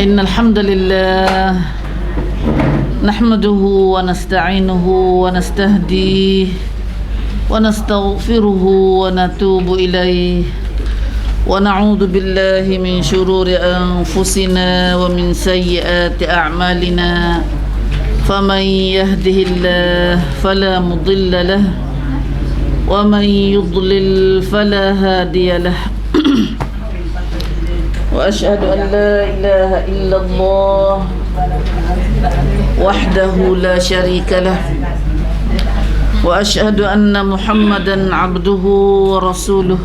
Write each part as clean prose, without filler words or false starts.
إن الحمد لله نحمده ونستعينه ونستهديه ونستغفره ونتوب إليه ونعوذ بالله من شرور أنفسنا ومن سيئات أعمالنا فمن يهده الله فلا مضل له ومن يضلل فلا هادي له وأشهد أن لا إله إلا الله وحده لا شريك له وأشهد أن محمدا عبده ورسوله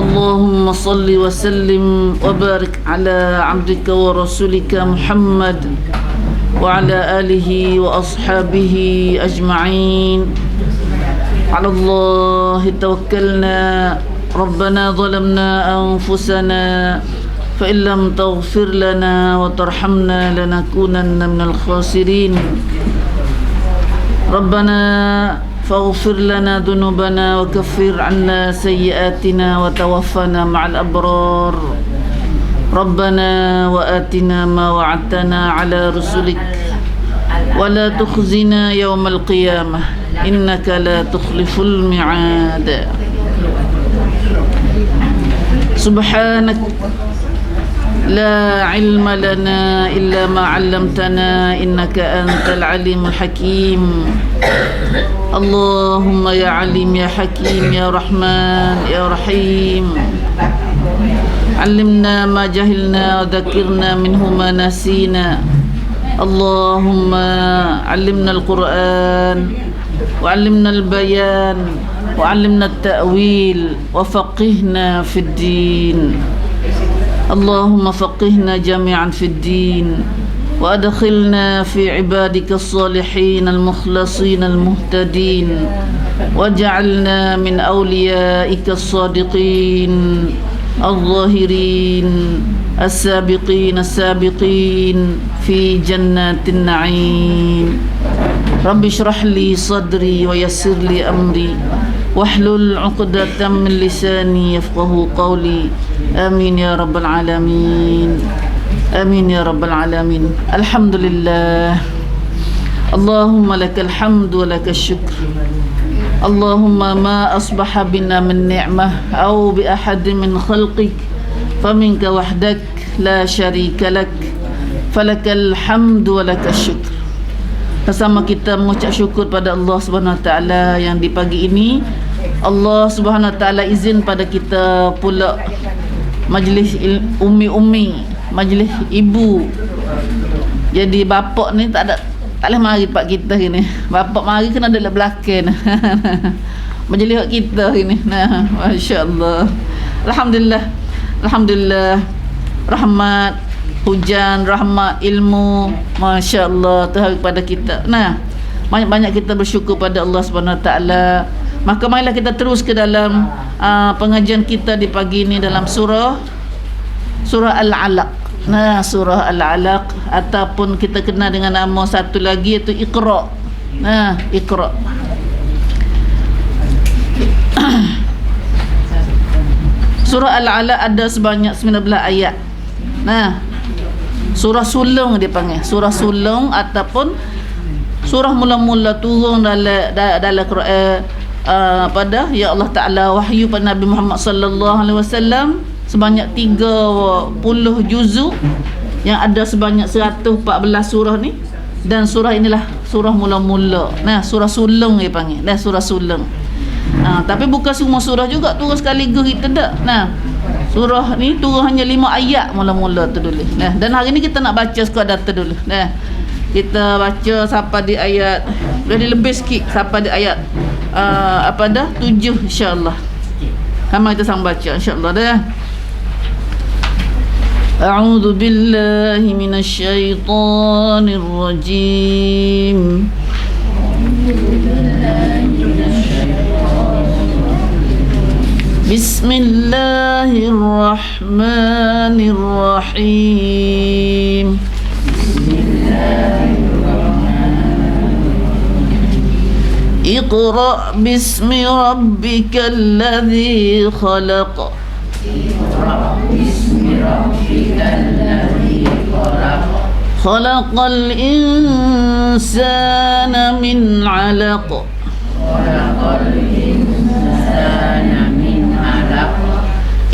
اللهم صل وسلم وبارك على عبدك ورسولك محمد وعلى آله وأصحابه أجمعين على الله توكلنا ربنا ظلمنا أنفسنا فإن لم تغفر لنا وترحمنا لنكونن من الخاسرين ربنا فاغفر لنا ذنوبنا وكفر عنا سيئاتنا وتوفنا مع الأبرار ربنا وآتنا ما وعدتنا على رسلك ولا تخزنا يوم القيامة إنك لا تخلف الميعاد سبحانك لا علم لنا إلا ما علمتنا إنك أنت العليم الحكيم اللهم يا عليم يا حكيم يا رحمن يا رحيم علمنا ما جهلنا وذكرنا منه ما نسينا اللهم علمنا القرآن وعلمنا البيان وعلمنا التأويل وفقهنا في الدين اللهم فقهنا جميعا في الدين وأدخلنا في عبادك الصالحين المخلصين المهتدين واجعلنا من أوليائك الصادقين الظاهرين السابقين في جنات النعيم رب اشرح لي صدري ويسر لي أمري واحلل عقدة من لساني يفقه قولي آمين يا رب العالمين آمين يا رب العالمين الحمد لله اللهم لك الحمد ولك الشكر اللهم ما أصبح بنا من نعمة أو بأحد من خلقك فمنك وحدك لا شريك لك فلك الحمد ولك الشكر. Bersama kita mengucap syukur pada Allah Subhanahu Wa Taala yang di pagi ini Allah Subhanahu Wa Taala izin pada kita pula majlis umi-umi, majlis ibu. Jadi bapak ni tak boleh mari pak kita gini. Bapak mari kena ada belakang. Majlis kita gini. Nah, masya-Allah. Alhamdulillah. Alhamdulillah. Rahmat hujan, rahmat, ilmu, Masya Allah Tuhan kepada kita. Nah, banyak-banyak kita bersyukur pada Allah Subhanahu Wa Taala. Maka marilah kita terus ke dalam pengajian kita di pagi ini dalam surah Al-Alaq. Nah, surah Al-Alaq ataupun kita kenal dengan nama satu lagi iaitu Iqra. Nah, Iqra. Surah Al-Alaq ada sebanyak 19 ayat. Nah, surah sulung dia panggil, surah sulung ataupun surah mula-mula turun dalam Quran pada ya Allah Taala wahyu pada Nabi Muhammad sallallahu alaihi wasallam sebanyak 30 juzuk yang ada sebanyak 114 surah ni, dan surah inilah surah mula-mula. Nah, surah sulung dia panggil. Dah surah sulung. Tapi bukan semua surah juga turun sekaligus kita tak. Nah, surah ni turun hanya 5 ayat mula-mula tu dulu. Nah, dan hari ni kita nak baca sekadar tu dulu. Nah, kita baca sampai di ayat boleh lebih sikit sampai di ayat 7 insya-Allah. Sama kita sang baca insya-Allah dah. A'udzu billahi minasy syaithanir rajim. Bismillahirrahmanirrahim. Iqra bismi rabbikal ladzi khalaq. Iqra bismi rabbikal ladzi Khalaqal insana min 'alaq.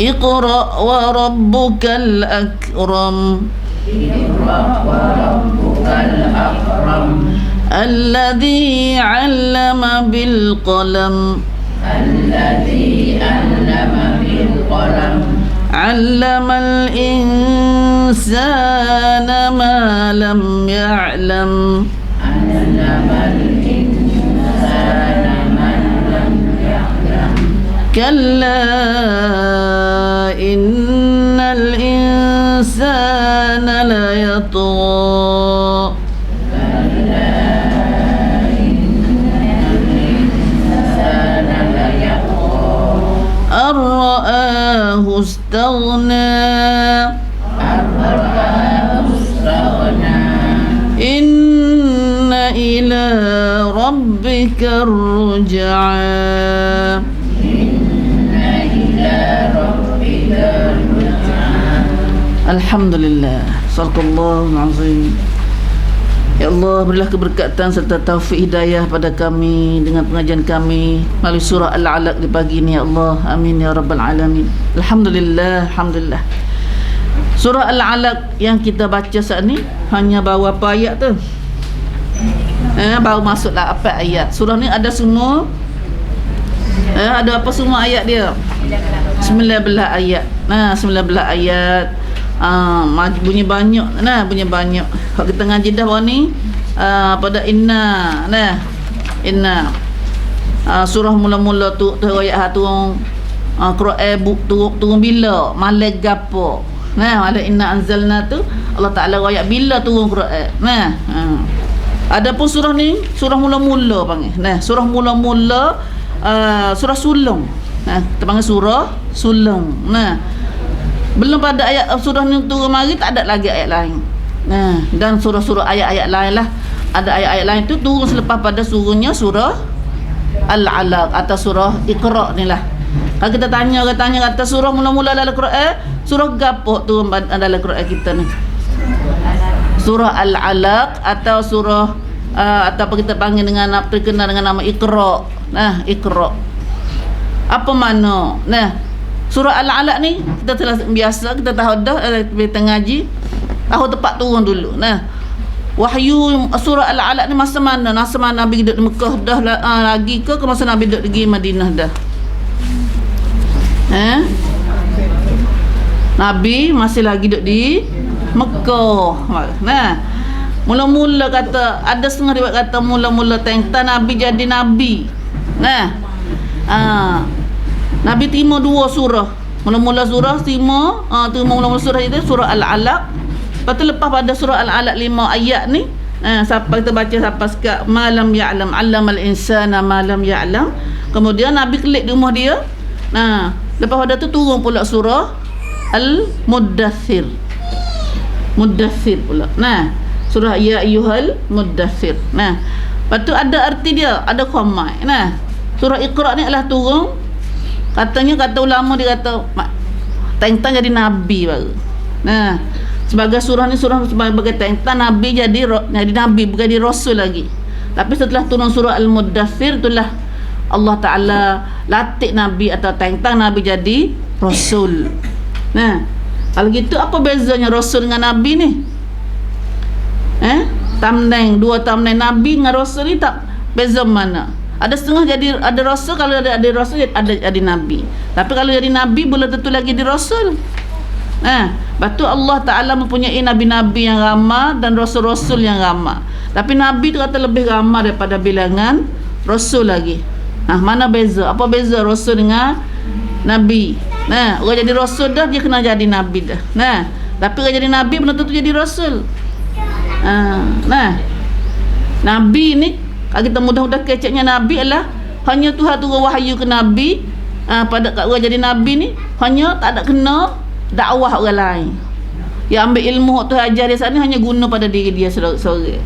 Iqra wa rabbukal akram. Alladhi 'allama bil qalam. Allamal insana ma lam ya'lam. Kalla innal insana la yatgha. Ar-ra'ahu istaghna. Inna ila rabbika ar-ruj'a. Alhamdulillah. Sadaqallahul azim. Ya Allah, berilah keberkatan serta taufik hidayah pada kami dengan pengajian kami melalui surah Al-Alaq di pagi ini, ya Allah. Amin ya rabbal alamin. Alhamdulillah, alhamdulillah. Surah Al-Alaq yang kita baca saat ni hanya baru apa ayat tu? Baru masuklah apa ayat. Surah ni ada semua ada apa semua ayat dia? 19 ayat. 19 ayat. Bunyi banyak. Bunyi banyak. Kalau kita ngaji dah bawah ni pada inna. Inna. Surah mula-mula tu ayat turun Quran turun bila? Malam gapo? Malam inna anzalna tu Allah Taala ayat bila turun Quran. Adapun surah ni surah mula-mula panggil. Surah mula-mula surah sulung. Kita panggil surah sulung. Belum pada ayat surah ni turun mari tak ada lagi ayat lain. Dan surah-surah ayat-ayat lain lah. Ada ayat-ayat lain tu turun selepas pada surahnya surah Al-Alaq atau surah Iqra ni lah. Kalau kita tanya kata surah mula-mula dalam Quran, surah gapo turun dalam Quran kita ni? Surah Al-Alaq atau surah atau apa kita panggil dengan terkenal dengan nama Iqra. Iqra. Apa makna? Surah Al-Alaq ni kita telah biasa kita tahu dah kita ngaji tahu tempat turun dulu. Wahyu surah Al-Alaq ni masa mana? Masa mana Nabi duduk di Mekah dah lagi ke masa Nabi duduk di Madinah dah? Nabi masih lagi duduk di Mekah. Mula-mula kata ada setengah riwayat kata mula-mula tentang Nabi jadi nabi. Nabi terima 2 surah. Mula-mula surah terima mula-mula surah itu surah Al-Alaq. Lepas tu lepas pada surah Al-Alaq 5 ayat ni sampai kita baca sampai sekat malam ya'lam 'allamal insana ma lam ya'lam. Kemudian Nabi kelik di rumah dia. Lepas pada tu turun pula surah Al-Muddathir. Muddathir pula. Surah ya ayyuhal muddathir. Lepas tu ada arti dia, ada komai. Surah Iqra ni adalah turun katanya kata ulama dia kata tentang jadi nabi baru. Sebagai surah ni surah sebagai tentang nabi jadi nabi bukan jadi rasul lagi. Tapi setelah turun surah Al-Muddathir itulah Allah Taala latih nabi atau tentang nabi jadi rasul. Kalau gitu apa bezanya rasul dengan nabi ni? Thumbnail, 2 thumbnail nabi dengan rasul ni tak beza mana? Ada setengah jadi ada rasul, kalau ada rasul ada jadi nabi. Tapi kalau jadi nabi belum tentu lagi di rasul. Lepas tu Allah Ta'ala mempunyai nabi-nabi yang ramai dan rasul-rasul yang ramai. Tapi nabi tu kata lebih ramai daripada bilangan rasul lagi. Mana beza? Apa beza rasul dengan nabi? Orang jadi rasul dah dia kena jadi nabi dah. Tapi orang jadi nabi belum tentu jadi rasul. Nabi ni kalau kita mudah-mudah keceknya nabi adalah hanya Tuhan turun wahyu ke nabi pada orang jadi nabi ni hanya tak ada kena dakwah orang lain. Yang ambil ilmu tu ajar dia saat ni hanya guna pada diri dia seorang.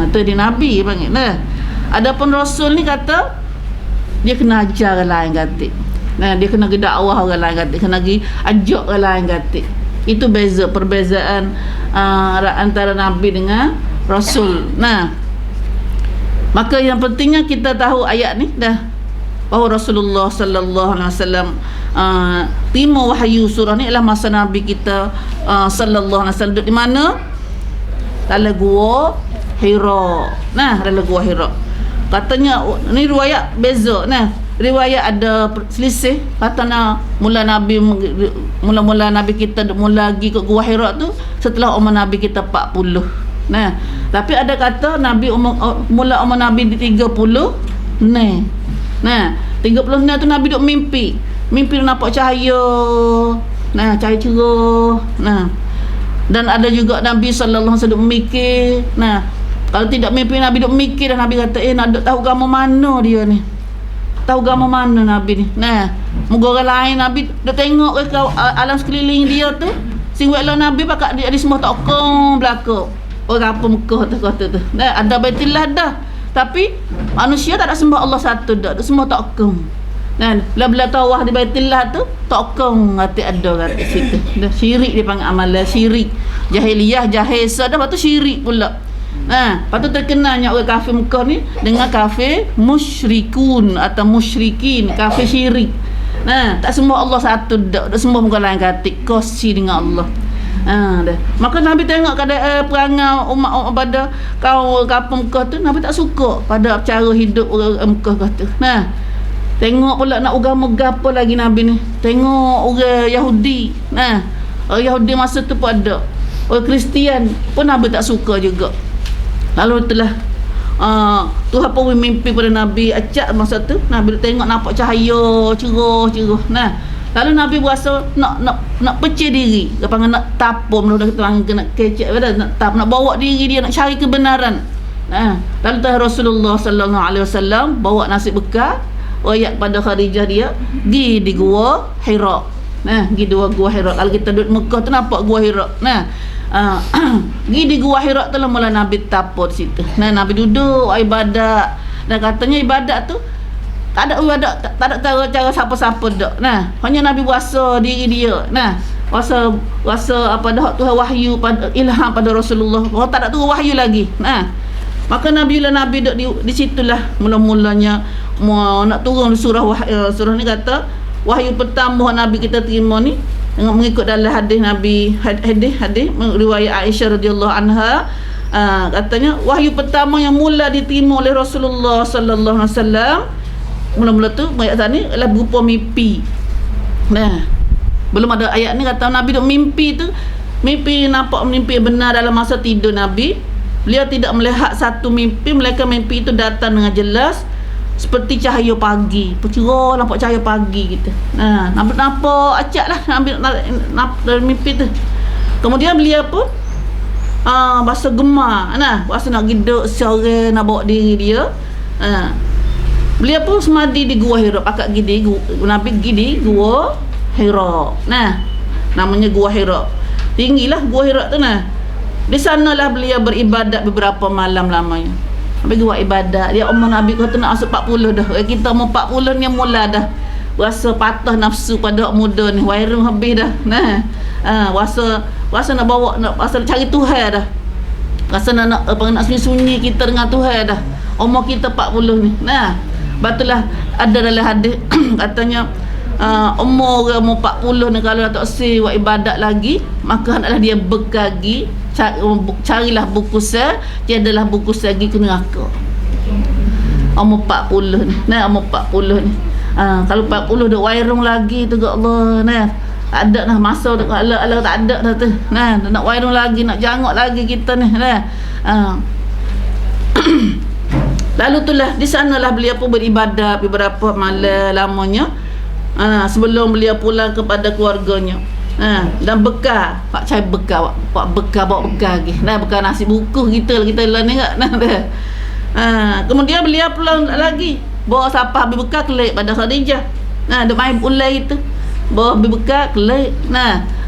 Tu dia nabi panggil. Adapun rasul ni kata dia kena ajar orang lain kata. Dia kena pergi dakwah orang lain kata, kena pergi ajak orang lain kata. Itu perbezaan antara Nabi dengan Rasul. Nah, maka yang pentingnya kita tahu ayat ni dah, bahawa Rasulullah sallallahu alaihi wasallam terima wahyu surah ni adalah masa Nabi kita sallallahu alaihi wasallam duduk di mana? Dalam gua Hira. Nah, dalam gua Hira. Katanya ni riwayat beza. Nah, riwayat ada selisih. Katanya mula Nabi kita mula pergi ke gua Hira tu setelah umur Nabi kita 40. Nah, tapi ada kata Nabi mula umur Nabi di 30. Nah, 30 ni tu Nabi duk mimpi nampak cahaya. Nah, cahaya cerah. Nah, dan ada juga Nabi sallallahu alaihi wasallam memikir. Nah, kalau tidak mimpi Nabi duk mikir, dan Nabi kata nak tahu agama mana dia ni, tahu agama mana Nabi ni. Nah, moga orang lain Nabi duk tengok ke alam sekeliling dia tu, sing wala Nabi pakak dia di semua tak kong belaka orang apa Mekah tu kata tu. Nah, ada Baitullah dah, tapi manusia tak ada sembah Allah satu dah, semua tak kong. Nah, bila tawah di Baitullah tu tak kong hati ada kat situ. Dah syirik dia panggil amalan syirik. Jahiliyah, jahesa dah, lepas tu syirik pula. Lepas tu terkenalnya orang kafir Mekah ni dengan kafir musyrikun atau musyrikin, kafir syirik. Tak sembah Allah satu dak, sembah muka lain katik, kongsi dengan Allah. Dah. Maka Nabi tengok keadaan perangai umat pada kaum kampung Mekah tu, Nabi tak suka pada cara hidup orang Mekah kata. Tengok pula nak agama gapo lagi Nabi ni. Tengok orang Yahudi. Orang Yahudi masa tu pun ada. Orang Kristian pun Nabi tak suka juga. Lalu itulah Tuhan pun mimpi pada Nabi acak masa tu. Nabi tengok nampak cahaya cerah. Lalu Nabi berasa nak pecah diri. Dia panggil nak tapum, dah kena kecek pada nak bawa diri dia nak cari kebenaran. Lalu Rasulullah sallallahu alaihi wasallam bawa nasi bekal, royak pada Khadijah dia, pergi di gua Hira. Pergi di gua Hira. Kalau kita duduk Mekah tu nampak gua Hira. Pergi di gua Hira tu lah mula Nabi taput situ. Nabi duduk ibadat. Dan katanya ibadat tu tak ada ibadat, tak ada cara siapa-siapa dak. Hanya Nabi puasa diri dia. Puasa apa dah Tuhan wahyu pada ilham pada Rasulullah. Tak ada turun wahyu lagi. Maka Nabi duduk di situlah mula-mulanya nak turun surah ni kata wahyu pertama Nabi kita terima ni mengikut dalam hadis Nabi, hadis riwayat Aisyah radhiyallahu anha, katanya wahyu pertama yang mula diterima oleh Rasulullah sallallahu alaihi wasallam mula-mula tu ayat ni adalah berupa mimpi. Belum ada ayat ni kata Nabi duk mimpi tu, nampak mimpi benar dalam masa tidur Nabi. Beliau tidak melihat satu mimpi, melainkan mimpi itu datang dengan jelas seperti cahaya pagi, cerah nampak cahaya pagi gitu. Nampak acak lah dari mimpi tu. Kemudian beliau pun bahasa gemar, bahasa nak giduk seorang nak bawa diri dia. Beliau pun semadi di gua Hira, pakak gidi Nabi pergi di gua Hira. Namanya gua Hira. Tinggilah gua Hira tu. Di sanalah beliau beribadat beberapa malam lamanya. Bagi buat ibadat. Dia umur Nabi kata nak masuk 40 dah. Kita umur 40 ni mula dah rasa patah nafsu pada muda ni. Wairung habis dah. Rasa nak bawa, rasa nak cari Tuhan dah. Rasa nak sunyi-sunyi kita dengan Tuhan dah. Umur kita 40 ni. Batulah ada dalam hadis katanya umur 40 ni kalau tak si buat ibadat lagi, maka hendaklah dia berkagi, carilah buku sel, tiadalah buku sel lagi ke neraka. Umur 40 ni. Umur 40 ni. Kalau 40 dah wairung lagi tu ke Allah. Tak ada dah masa dekat Allah tak ada dah tu. Nak wairung lagi, nak jangok lagi kita ni. Lalu itulah di sanalah beliau pun beribadat beberapa malam lamanya. Sebelum beliau pulang kepada keluarganya. Dan bekal, pak cai bekal, pak bekal bawa bekal lagi. Bekal nasi buku kita lah ni kat. Kemudian beliau pulang lagi. Bawa sapah habis bekal kelik pada Khadijah. Duk main ulai itu. Bawa habis bekal kelik.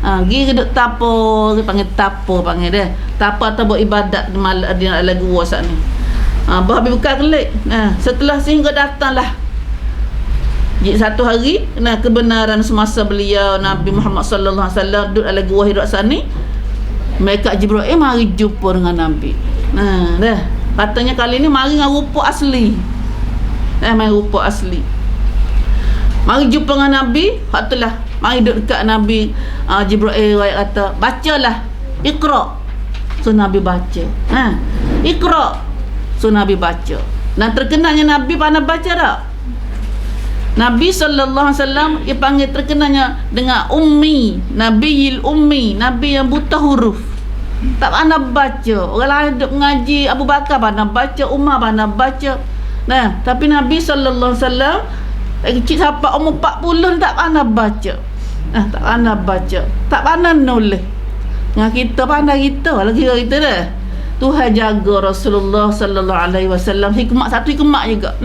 Pergi duduk tapo, panggil tapo panggil dia. Tapo atau buat ibadat di malam di lagu wasak ni. Bawa habis bekal kelik. Setelah sehingga datanglah Satu hari, kebenaran semasa beliau Nabi Muhammad sallallahu alaihi wasallam duduk dalam gua Hira sana, malaikat Jibril mari jumpa dengan Nabi. Dah. Katanya kali ni mari dengan rupa asli. Mari rupa asli. Mari jumpa dengan Nabi, hatulah. Mari duduk dekat Nabi. Jibril kata, bacalah. Iqra. So Nabi baca. Iqra. So Nabi baca. Dan terkenalnya Nabi pandai baca tak? Nabi sallallahu alaihi wasallam dia panggil terkenalnya dengan ummi, Nabiyil ummi, Nabi yang buta huruf. Tak pandai baca. Orang lain duk mengaji, Abu Bakar pandai baca, Umar pandai baca. Tapi Nabi sallallahu alaihi wasallam kecil sampai umur 40 tak pandai baca. Tak pandai baca, tak pandai nulis. Dengan kita pandai kita, kalau kira kita dah. Tuhan jaga Rasulullah sallallahu alaihi wasallam hikmat, satu hikmat juga.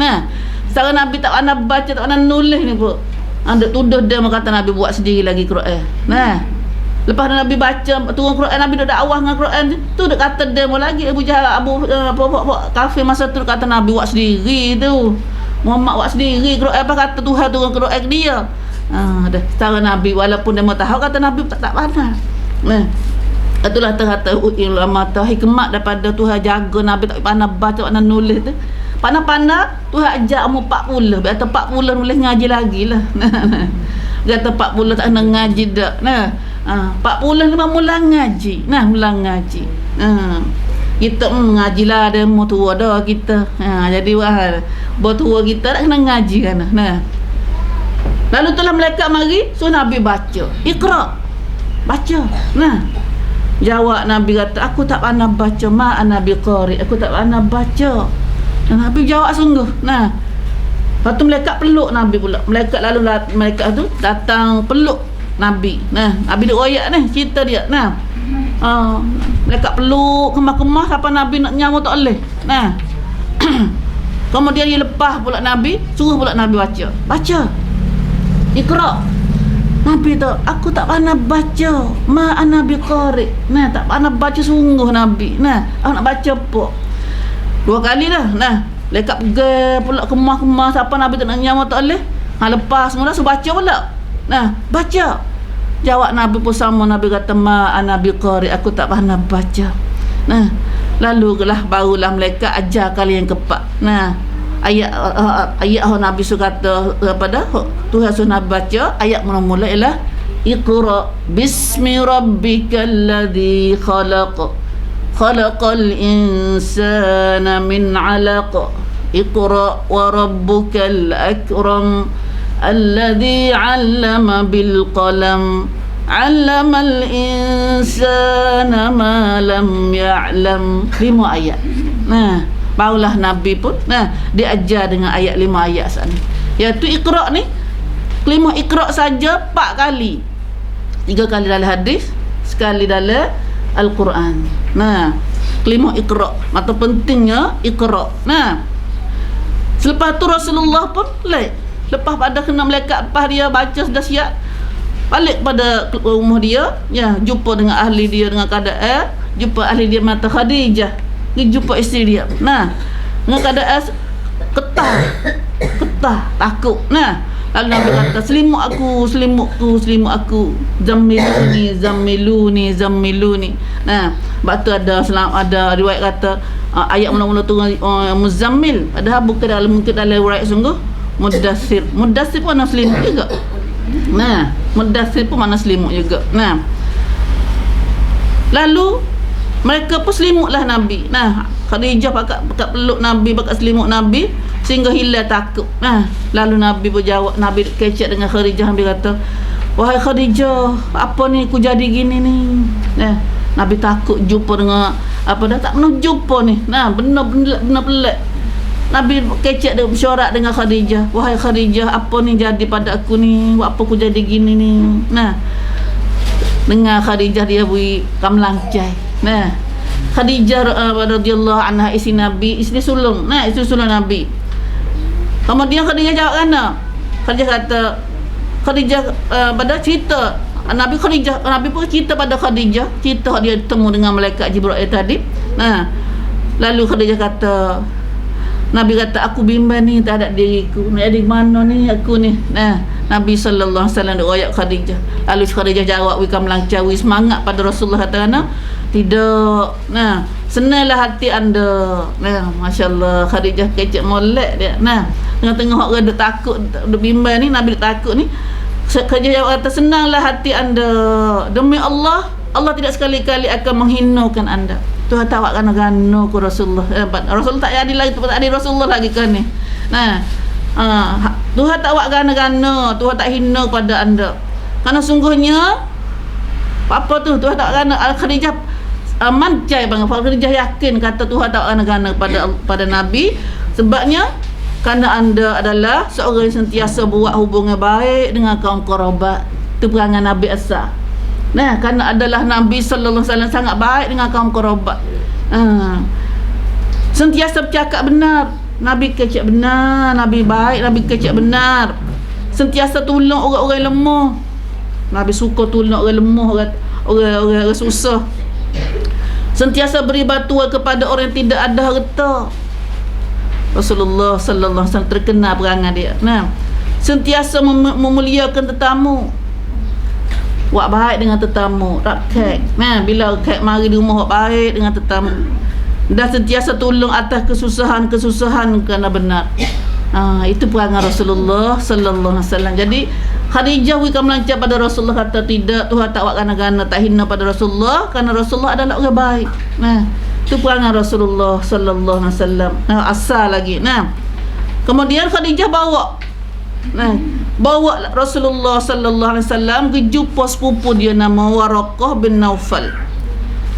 Sekarang Nabi tak pandai baca, tak pandai nulis ni pun. Ada tuduh dia kata Nabi buat sendiri lagi Quran. Lepas Nabi baca turun Quran, Nabi duk dakwah dengan Quran tu, duk kata dia mau lagi Abu Jahal, kafir masa tu kata Nabi buat sendiri tu. Muhammad buat sendiri Quran, apa kata Tuhan turun Quran ke dia. Sekarang Nabi walaupun dia mau tahu kata Nabi tak pandai. Itulah terkata ulama tahu hikmat daripada Tuhan jaga Nabi tak pandai baca, tak pandai nulis tu. Pandai-pandai Tuhan ajak umur 40. Kata 40 boleh ngaji lagi lah. Kata 40 tak nak ngaji dak. 40 ni mula ngaji. Mula ngaji. Kita mengaji lah, ada umur tua dah kita. Jadi buat tua kita tak kena ngaji kan. Lalu telah malaikat mari, so Nabi baca. Iqra. Baca. Jawab Nabi kata, aku tak pandai baca, ana biqari, aku tak pandai baca. Nabi jawab sungguh. Lepas tu malaikat peluk Nabi pula. Malaikat tu datang peluk Nabi. Nabi duk royak ni, cerita dia. Malaikat peluk kemah-kemah sampai Nabi nak nyawa tak boleh. Kemudian dia lepas pula Nabi, suruh pula Nabi baca. Baca. Iqra. Nabi tu, aku tak pandai baca. Ana biqari. Tak pandai baca sungguh Nabi. Aku nak baca apa? 2 kali dah. Lekat pergi pula kemah-kemah siapa Nabi tak nak nyawa tak boleh. Lepas semula so baca pula. Baca. Jawab Nabi pun sama. Nabi kata ana biqari, aku tak pandai baca. Lalu lah barulah malaikat ajar kali yang keempat. Ayat Nabi kata pada Tuhan suruh Nabi baca ayat mula-mula ialah Iqra bismi rabbikal ladzi khalaq. Khalaqal insana min 'alaq. Iqra wa rabbukal akram alladzi 'allama bil qalam. 'Allamal insana ma lam ya'lam. 5 ayat. Barulah Nabi pun diajar dengan ayat 5 ayat sana. Iaitu Iqra ni, kelima Iqra saja 4 kali. 3 kali dalam hadis, sekali dalam Al-Quran. Kelima Iqra. Mata pentingnya Iqra. Selepas tu Rasulullah pun lepas pada kena malaikat, lepas dia baca sudah siap, balik pada rumah dia, jumpa dengan ahli dia dengan keadaan, jumpa ahli dia mata Khadijah, dia jumpa isteri dia. Dengan keadaan ketah, takut. Lalu Nabi kata, selimut aku. Zammiluni. Sebab tu ada riwayat kata ayat mula-mula tu Muzammil. Ada bukan mungkin dalam riwayat sungguh Mudassir. Mudassir pun mana selimut juga. Mudassir pun mana selimut juga. Lalu mereka pun selimutlah Nabi. Khadijah pakat peluk Nabi, pakat selimut Nabi sehingga hilang takut. Lalu Nabi berjawab, Nabi kecek dengan Khadijah. Nabi kata, wahai Khadijah, apa ni aku jadi gini ni? Nabi takut jumpa dengan tak pernah jumpa ni. Benar pelik. Nabi kecek dia bersyarat dengan Khadijah, wahai Khadijah, apa ni jadi pada aku ni? Apa aku jadi gini ni? Dengan Khadijah dia beri kamlancai. Khadijah radhiyallahu anha isteri Nabi, isteri sulung. Isteri sulung Nabi. Kemudian Khadijah jawab kena. Khadijah kata, pada cerita Nabi pun cerita pada Khadijah, cerita dia bertemu dengan malaikat Jibril tadi. Lalu Khadijah kata, Nabi kata, aku bimbang ni tak ada diriku. Nak ada mana ni aku ni? Nah, Nabi sallallahu alaihi wasallam royak Khadijah. Lalu Khadijah jawab, "Wi kam lancawi semangat pada Rasulullah kata ana." Tidak. Nah, senanglah hati anda. Nah, masya-Allah Khadijah kecek molek dia. Nah, tengah-tengah orang duk takut, duk bimbang ni, Nabi duk takut ni. Khadijah jawab kata, "Senanglah hati anda. Demi Allah, Allah tidak sekali-kali akan menghinakan anda." Tuhan tak awak gana-gana ku Rasulullah. Rasulullah tak ada lagi, tak ada Rasulullah lagi kan ni. Nah, Tuhan tak awak gana-gana, Tuhan tak hina pada anda. Karena sungguhnya apa tu Tuhan tak gana. Khadijah mancai bang. Khadijah yakin kata Tuhan tak gana-gana pada Nabi, sebabnya kerana anda adalah seorang yang sentiasa buat hubungan baik dengan kaum kerabat. Itu perangai Nabi asal. Nah, kerana adalah Nabi sallallahu alaihi wasallam sangat baik dengan kaum kerabat. Sentiasa bercakap benar. Nabi kecek benar, Nabi baik, Nabi kecek benar. Sentiasa tolong orang-orang lemah. Nabi suka tolong orang lemah, orang susah. Sentiasa beri bantuan kepada orang yang tidak ada harta. Rasulullah sallallahu alaihi wasallam terkenal perangai dia. Nah, sentiasa memuliakan tetamu. Buat baik dengan tetamu, rakyat. Nah, bila rakyat mari di rumah buat baik dengan tetamu. Dan sentiasa tolong atas kesusahan kerana benar. Itu perangai Rasulullah sallallahu alaihi wasallam. Jadi Khadijah wika melancar pada Rasulullah kata, tidak, Tuhan tak awak gana-gana, tak hina pada Rasulullah, kerana Rasulullah adalah orang baik. Nah, itu perangai Rasulullah sallallahu alaihi wasallam. Asal lagi. Nah, kemudian Khadijah bawa Rasulullah sallallahu alaihi wasallam ke jumpa sepupu dia nama Waraqah bin Naufal.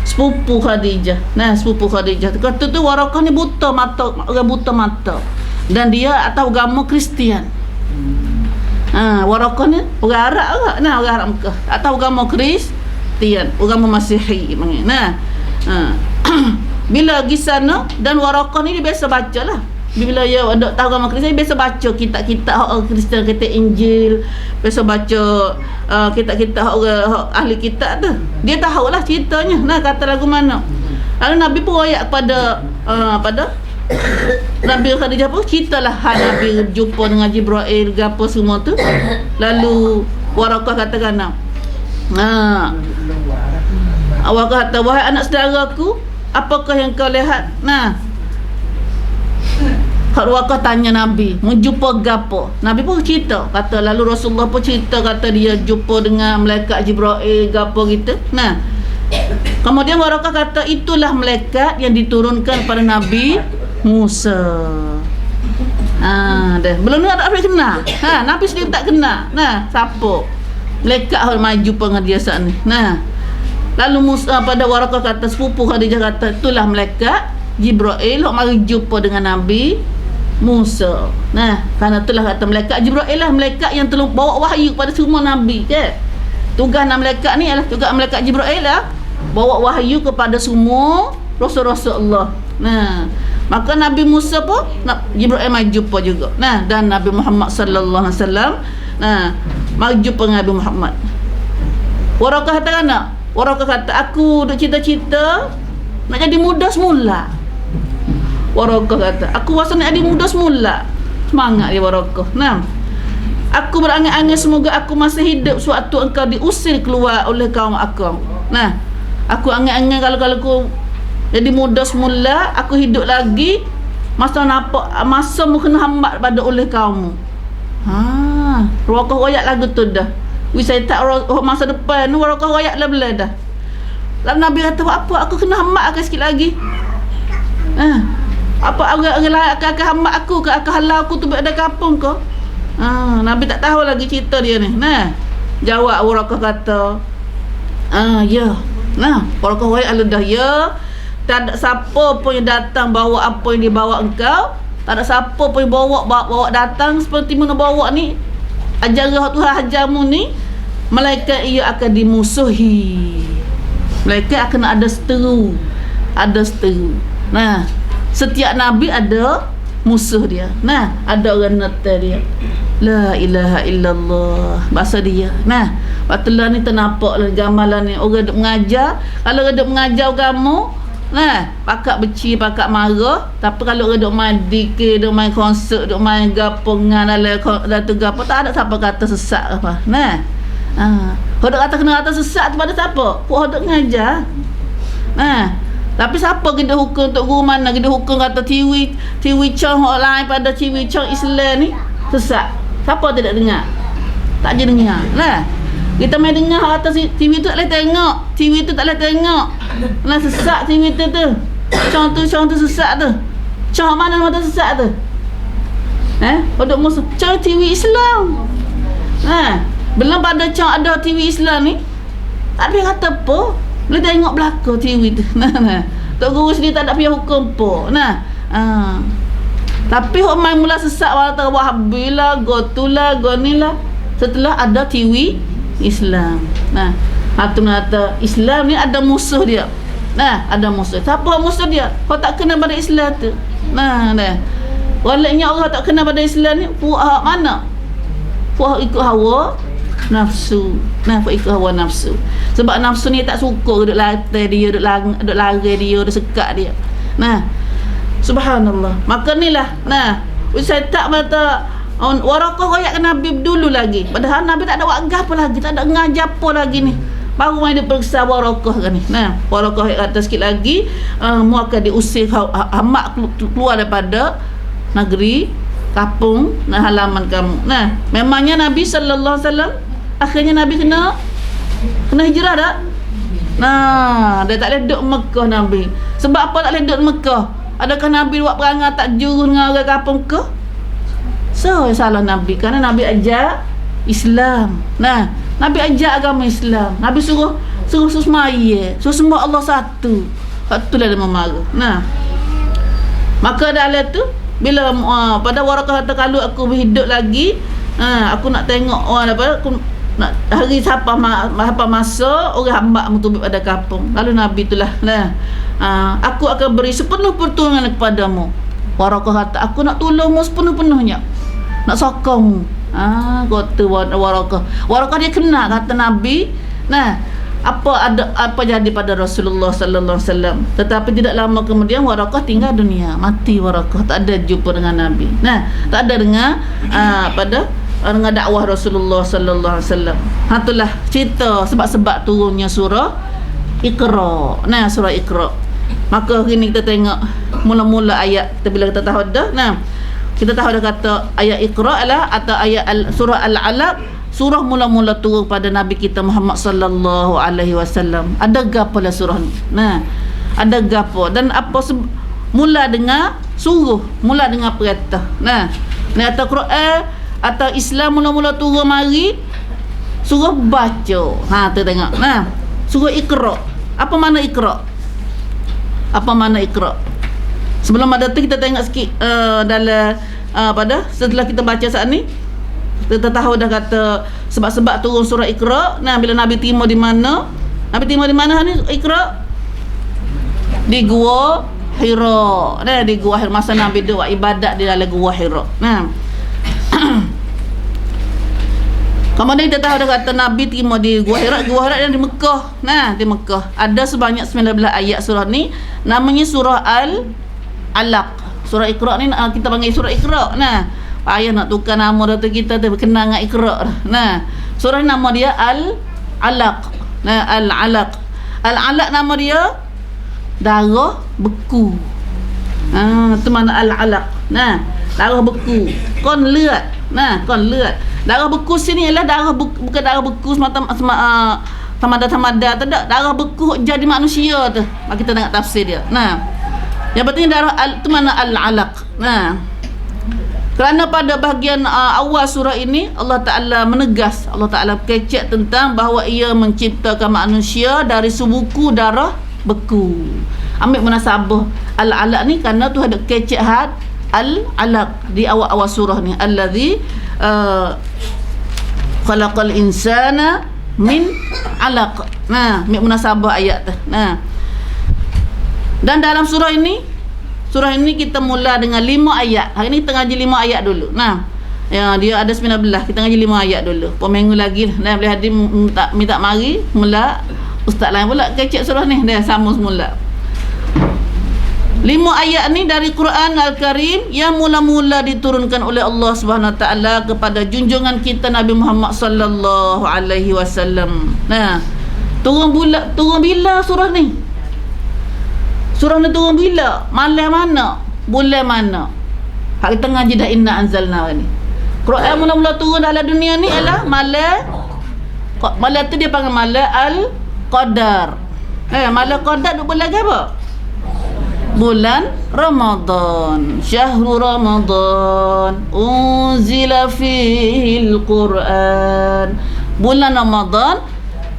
Sepupu Khadijah. Nah, sepupu Khadijah. Kata tu Waraqah ni buta mata, orang buta mata. Dan dia atas agama Kristian. Waraqah ni orang Arab juga. Nah, orang Arab Mekah. Atas agama Kristian, agama Masihi. Nah, bila pergi sana, dan Waraqah ni dia biasa baca lah. Bila dia ada tahu agama Kristian, biasa baca kitab-kitab orang Kristian, kata Injil, biasa baca kitab-kitab orang ahli kitab tu. Dia tahulah ceritanya. Nah, kata lagu mana. Lalu Nabi pun royak pada Nabi Khadijah pun ceritalah Nabi jumpa dengan Jibril apa semua tu. Lalu Waraqah katakan, Waraqah kata, wahai anak saudaraku, apakah yang kau lihat? Nah, Waraqah tanya Nabi, menjumpa gapo? Nabi pun cerita, kata lalu Rasulullah pun cerita, kata dia jumpa dengan malaikat Jibril gapo gitu. Nah, kemudian Waraqah kata, itulah malaikat yang diturunkan pada Nabi Musa. Dah. Belum ni ada orang kenal. Nabi sendiri tak kenal. Nah, siapa? Malaikat yang maju dengan dia saat ni. Nah, lalu Musa pada Waraqah kata, sepupu Khadijah kata, itulah malaikat Jibril yang mari jumpa dengan Nabi Musa. Nah, kerana itulah kata malaikat Jibril lah malaikat yang tolong bawa wahyu kepada semua Nabi ke. Tugas malaikat ni adalah tugas malaikat Jibril lah bawa wahyu kepada semua Rasul-Rasul Allah. Nah, maka Nabi Musa pun Jibril mari jumpa juga. Nah, dan Nabi Muhammad sallallahu alaihi wasallam mari jumpa dengan Nabi Muhammad. Waraqah kata kan? Waraqah kata, aku duk cita-cita nak jadi muda semula. Waraqah kata, aku rasa nak jadi muda semula. Semangat dia Waraqah. Nah, aku berangan-angan semoga aku masih hidup sewaktu engkau diusir keluar oleh kaum aku. Nah, aku angan-angan kalau aku jadi muda semula, aku hidup lagi masa nampak masa mu kena hambat pada oleh kaummu. Waraqah royak lagu tu dah. Saya tak masa depan ni Waraqah royak lah bela dah. Lalu Nabi kata, apa aku kena hambat akan sikit lagi. Apa orang lain akan hambat aku ke, akan halau aku tu ada kampung ke? Nabi tak tahu lagi cerita dia ni. Nah, jawab Waraqah kata, ya. Nah, Waraqah royak lah dah, ya. Tak ada siapa pun yang datang bawa apa yang dibawa engkau. Tak ada siapa pun yang bawa datang seperti mana bawa ni. Ajarah Tuhan ajarmu ni, malaikat ia akan dimusuhi. Malaikat akan ada seteru. Nah, setiap Nabi ada musuh dia. Nah, ada orang nata dia. La ilaha illallah. Bahasa dia. Nah, waktu lah ni ternampak lah gamalan ni. Orang duk mengajar. Kalau orang duk mengajar agama, Nah, pakak beci, pakak marah. Tapi kalau orang duk main dikir, duk main konsert, duk main gapo ngan dalam tu gapo, tak ada siapa kata sesat apa. Nah. Hodok kata kena kata sesat tu pada siapa? Puak hodok ngajar. Nah. Tapi siapa kita hukum untuk guru mana? Kita hukum kata TV Chong online pada TV Chong Islam ni sesat. Siapa tidak dengar? Tak je dengar. Nah. Kita main dengar kata TV tu tak boleh tengok. TV tu tak boleh tengok. Nah, sesat TV tu. Chong tu sesat tu. Chong mana sesat tu? Hodok musuh. Chong TV Islam. Nah, belum pada Chong ada TV Islam ni. Tak boleh kata apa. Boleh tengok belakang TV tu. Nah. Tok guru sendiri tak ada pihak hukum po. Nah. Tapi hok main mula sesat wala Wahabilah, Gotulah, Gonilah. Setelah ada TV Islam. Nah, hatu kata Islam ni ada musuh dia. Nah, ada musuh. Siapa musuh dia? Kau tak kena pada Islam tu. Nah. Waliknya Allah tak kena pada Islam ni, puak mana? Puak ikut hawa nafsu. Nah, puak ikut hawa nafsu. Sebab nafsu ni tak suka duduk lantai dia, duduk lari dia, duduk sekat dia. Nah, subhanallah. Maka ni lah. Nah, saya tak kata Warakah royak ke Nabi dulu lagi. Padahal Nabi tak ada wakgah apa lagi, tak ada ngajar apa lagi ni. Baru main dia periksa Warakah kan ni. Nah, Warakah kata sikit lagi, mu akan diusir hamak keluar daripada negeri kampung dan halaman kamu. Nah, memangnya Nabi sallallahu alaihi wasallam akhirnya Nabi kena hijrah tak? Nah, dia tak boleh duduk Mekah Nabi. Sebab apa tak boleh duduk Mekah? Adakah Nabi buat perangai tak jurus dengan orang kampung ke? So, salah Nabi. Kerana Nabi ajar Islam. Nah, Nabi ajar agama Islam. Nabi suruh semaya, suruh sembah Allah satu. Itulah dia memarah. Nah, maka dalam tu bila pada Warakah kata kalau aku berhidup lagi, aku nak tengok orang apa, aku nak hari siapa masa orang hamba mutubib pada kampung. Lalu Nabi itulah, nah, aku akan beri sepenuh pertolongan kepadamu. Warakah kata aku nak tolongmu sepenuh-penuhnya, nak sokongmu. Kata Warakah dia kena kata Nabi. Nah, apa jadi pada Rasulullah sallallahu alaihi wasallam. Tetapi tidak lama kemudian Warakah tinggal dunia, mati Warakah, tak ada jumpa dengan Nabi. Nah, tak ada dengan dengan dakwah Rasulullah sallallahu alaihi wasallam. Itulah cerita sebab-sebab turunnya surah Iqra. Nah, surah Iqra. Maka hari ni kita tengok mula-mula ayat kita bila kita tahu dah. Nah, kita tahu dah kata ayat Iqra lah atau ayat surah Al-Alaq, surah mula-mula turun pada Nabi kita Muhammad sallallahu alaihi wasallam. Ada gapo lah surah ni? Nah, ada gapo dan apa mula dengan suruh, mula dengan perintah. Nah, ni atau Quran atau Islam mula-mula turun mari suruh baca. Tu tengok. Nah, suruh Iqra. Apa makna Iqra? Apa makna Iqra? Sebelum ada tu kita tengok sikit dalam setelah kita baca saat ni kita tahu dah kata sebab-sebab turun surah Iqra. Nah, bila Nabi timur di mana? Nabi timur di mana ni Iqra? Di Gua Hira. Nah, di Gua Hira masa Nabi buat ibadat di dalam Gua Hira. Nah. Kemudian kita tahu dah kata Nabi timur di Gua Hira. Gua Hira yang di Mekah. Nah, di Mekah. Ada sebanyak 19 ayat surah ni. Namanya surah Al-Alaq. Surah Iqra ni kita panggil surah Iqra. Nah, payah nak tukar nama Datuk kita tu kenal dengan Iqra. Nah, surah ni nama dia Al-Alaq. Nah, Al-Alaq. Al-Alaq nama dia darah beku. Itu mana Al-Alaq. Nah, darah beku. Kon lihat. Nah, kon lihat. Darah beku sini ialah darah bukan darah beku semata-mata tak ada. Darah beku jadi manusia tu. Mari kita tengok tafsir dia. Nah, yang penting darah itu mana Al-Alaq. Nah, kerana pada bahagian awal surah ini Allah Ta'ala menegas, Allah Ta'ala kecek tentang bahawa ia menciptakan manusia dari sebuku darah beku. Ambil munasabah Al-Alaq ni kerana tu ada kecek had Al-Alaq di awal-awal surah ni. Allazi khalaqal insana min alaq. Nah, ambil munasabah ayat tu. Nah, dan dalam surah ini kita mula dengan 5 ayat. Hari ni kita ngaji 5 ayat dulu. Nah, ya, dia ada 19. Kita ngaji 5 ayat dulu. Minggu lagi nah boleh hadir minta mari mula ustaz lain pula kecek surah ni dia sama semula. 5 ayat ni dari Quran Al-Karim yang mula-mula diturunkan oleh Allah Subhanahu Wa Taala kepada junjungan kita Nabi Muhammad sallallahu alaihi wasallam. Nah, turun bila surah ni? Surah ni turun bila? Malam mana? Bulan mana? Hak kita ngaji dah inna anzalna ni. Quran mula-mula turun dalam dunia ni ialah malam tu dia panggil malam Al-Qadar. Malam Qadar tu bulan apa? Bulan Ramadan. Syahrul Ramadan unzila fihil Quran. Bulan Ramadan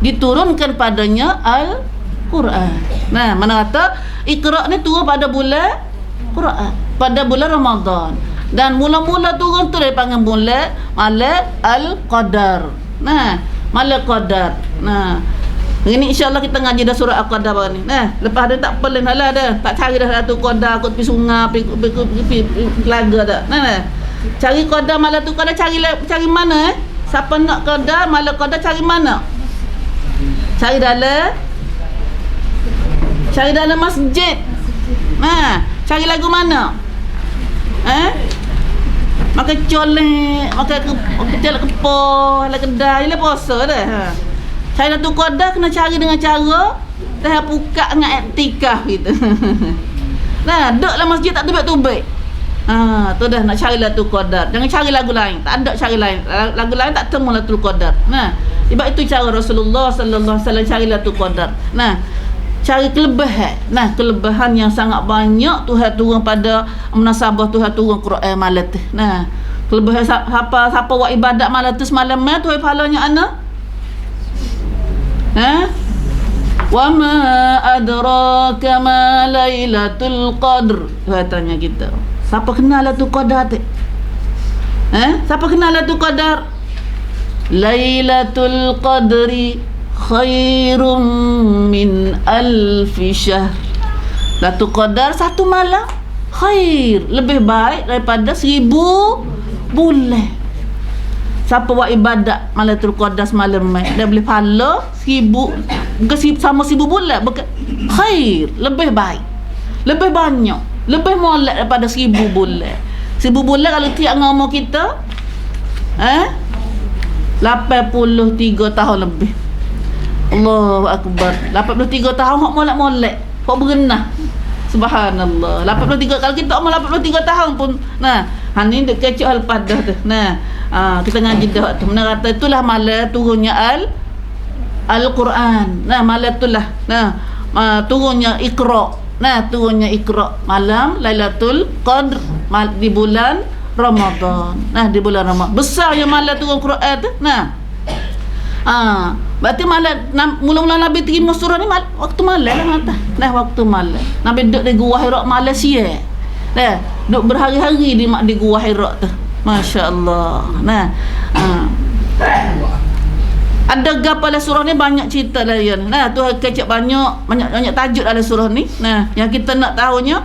diturunkan padanya Al-Quran. Nah, mana kata Iqra ni turun pada bulan Quran, pada bulan Ramadan. Dan mula-mula turun tu dia panggil bulan malam Al-Qadar. Nah, malam Qadar. Nah, ini insya-Allah kita ngaji dah surah Al-Qadar ni. Nah, lepas dia tak perlu dah dah. Tak cari dah satu Qadar ikut pergi sungai, pergi telaga dah. Nah. Cari Qadar malam tu Qadar cari mana Siapa nak Qadar malam Qadar cari mana? Cari dalam masjid. Nah, cari lagu mana? Makan colek, makan kecil kepor, la kedai, la puasa dah. Cari Lailatul Qadar kena cari dengan cara dah buka dengan iktikaf gitu. Nah, duduklah masjid tak tubik-tubik. Tu dah nak cari Lailatul Qadar. Jangan cari lagu lain. Tak ada cari lain. Lagu lain tak temu Lailatul Qadar. Nah, sebab itu cara Rasulullah sallallahu alaihi wasallam cari Lailatul Qadar. Nah, cari kelebihan. Nah, kelebihan yang sangat banyak Tuhan turun pada munasabah Tuhan turun Quran malam tu. Nah, kelebihan siapa buat ibadat malam tu semalam Tuhan pahalanya ana. Wa ma adraka ma Lailatul Qadr. Katanya kita. Siapa kenal Lailatul Qadar tu? Siapa kenal Lailatul Qadar? Lailatul Qadri khairum min alfi syahr. Lailatul Qadar satu malam khair, lebih baik daripada 1000 bulan. Siapa buat ibadat Lailatul Qadar semalam dia boleh pahala 1000 sama 1000 bulan khair, lebih baik, lebih banyak, lebih molek daripada 1000 bulan. 1000 bulan kalau tiap ngomong kita 83 tahun lebih. Allahu Akbar. 83 tahun hok molek-molek, hok berenah. Subhanallah. 83 kalau kita umur 83 tahun pun ni dek kecil hal padah tu. Kita ngaji dah tu. Mana kata itulah malam turunnya Al-Quran. Malam itulah turunnya Iqra. Turunnya Iqra malam Lailatul Qadr di bulan Ramadan. Di bulan Ramadan. Besar yang malam turun Quran tu. Berarti malam mula-mula Nabi terima surah ni waktu malam lah. Waktu malam. Nabi duduk di Gua Hira Malaysia. Duduk berhari-hari di Gua Hira tu. Masya-Allah. Ada gapalah surah ni banyak cerita lain. Tuhan kecek banyak tajuk dalam surah ni. Yang kita nak tahunya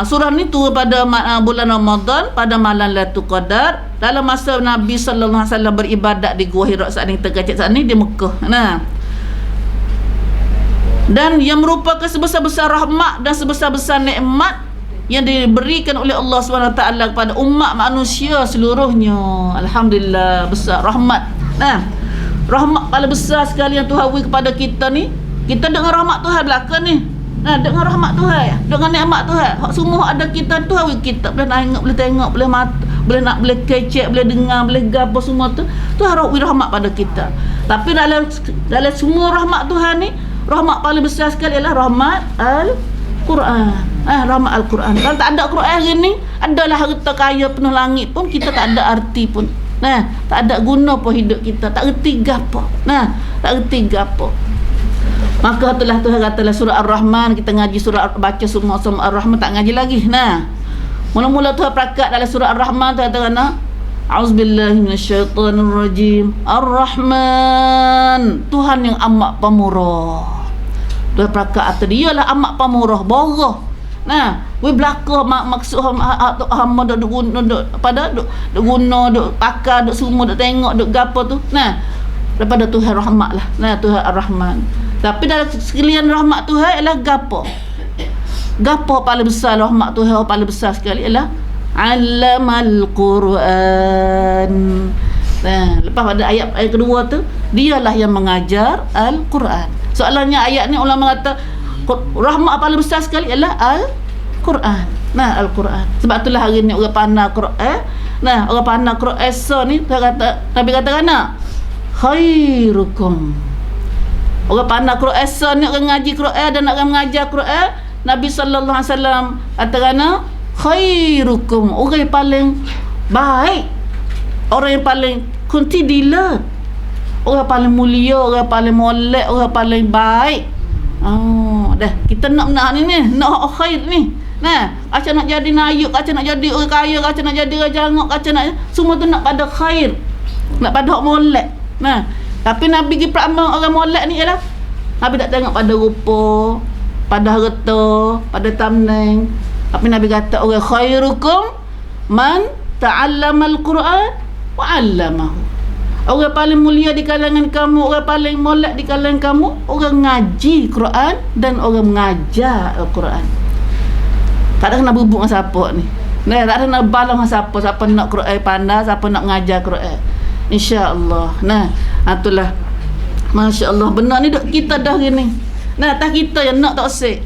surah ni turun pada bulan Ramadan pada malam Lailatul Qadar dalam masa Nabi sallallahu alaihi wasallam beribadat di Gua Hira saat ni terkecek saat ni di Mekah. Dan yang merupakan sebesar-besar rahmat dan sebesar-besar nikmat yang diberikan oleh Allah Subhanahu Wa Taala kepada umat manusia seluruhnya. Alhamdulillah, besar rahmat. Rahmat paling besar sekali yang Tuhan beri kepada kita ni. Kita dengar rahmat Tuhan belakang ni. Dengan rahmat Tuhan, dengan nikmat Tuhan, semua ada kita Tuhan beri kita. Boleh tengok, boleh mata, boleh kecek, boleh dengar, boleh gapo semua tu. Tuhan beri rahmat pada kita. Tapi dalam semua rahmat Tuhan ni, rahmat paling besar sekali ialah rahmat Al-Quran. Rahmat Al-Quran. Kalau tak ada Quran hari ni, adalah harta kaya penuh langit pun kita tak ada arti pun. Tak ada guna pun hidup kita. Tak erti gapo. Tak erti gapo. Maka itulah Tuhan katalah surah Ar-Rahman, kita ngaji baca semua Ar-Rahman, tak ngaji lagi. Mula-mula Tuhan perakat dalam surah Ar-Rahman Tuhan kata A'udzubillahi minasyaitonirrajim. Ar-Rahman, Tuhan yang amat pemurah. Tuhan perakat atas dia lah amat pemurah, borah. We belaka maksud hamba duk guna duk pakar duk semua duk tengok duk gapo tu. Daripada Tuhan rahmat lah. Tuhan Ar-Rahman. Tapi dalam sekalian rahmat Tuhan ialah gapo? gapo paling besar rahmat Tuhan paling besar sekali ialah allamal Quran. Nah, lepas pada ayat kedua tu, dialah yang mengajar Al-Quran. Soalannya ayat ni ulama kata rahmat paling besar sekali ialah Al-Quran. Nah, Al-Quran. Sebab itulah hari ni orang pandai Quran. Nah, orang pandai Quran ni Nabi kata kana khairukum. Orang pandai Quran ni orang ngaji Quran dan orang mengajar Quran, Nabi sallallahu alaihi wasallam kata kana khairukum, orang yang paling baik, orang yang paling kuntidilat, orang paling mulia, orang paling molek, orang paling baik. Dah kita nak nak khair ni. Nah, aca nak jadi nayuk, aca nak jadi orang kaya, aca nak jadi orang jangok, aca nak semua tu nak pada khair, nak pada hak molek. Nah, tapi Nabi pergi peramal orang molek ni ialah Nabi tak tengok pada rupa, pada harta, pada tamneng. Tapi Nabi kata orang khairukum man ta'allamal Quran wa 'allamahu. Orang paling mulia di kalangan kamu, orang paling molek di kalangan kamu, orang ngaji Quran dan orang mengajar Al-Quran. Tak ada kena bubuk dengan siapa ni. Nah, tak ada nak balang dengan siapa nak Quran pandai, siapa nak mengajar Quran. Insya-Allah. Nah, itulah. Masya-Allah, benar ni dok kita dah gini. Nah, tak kita yang nak tak usik.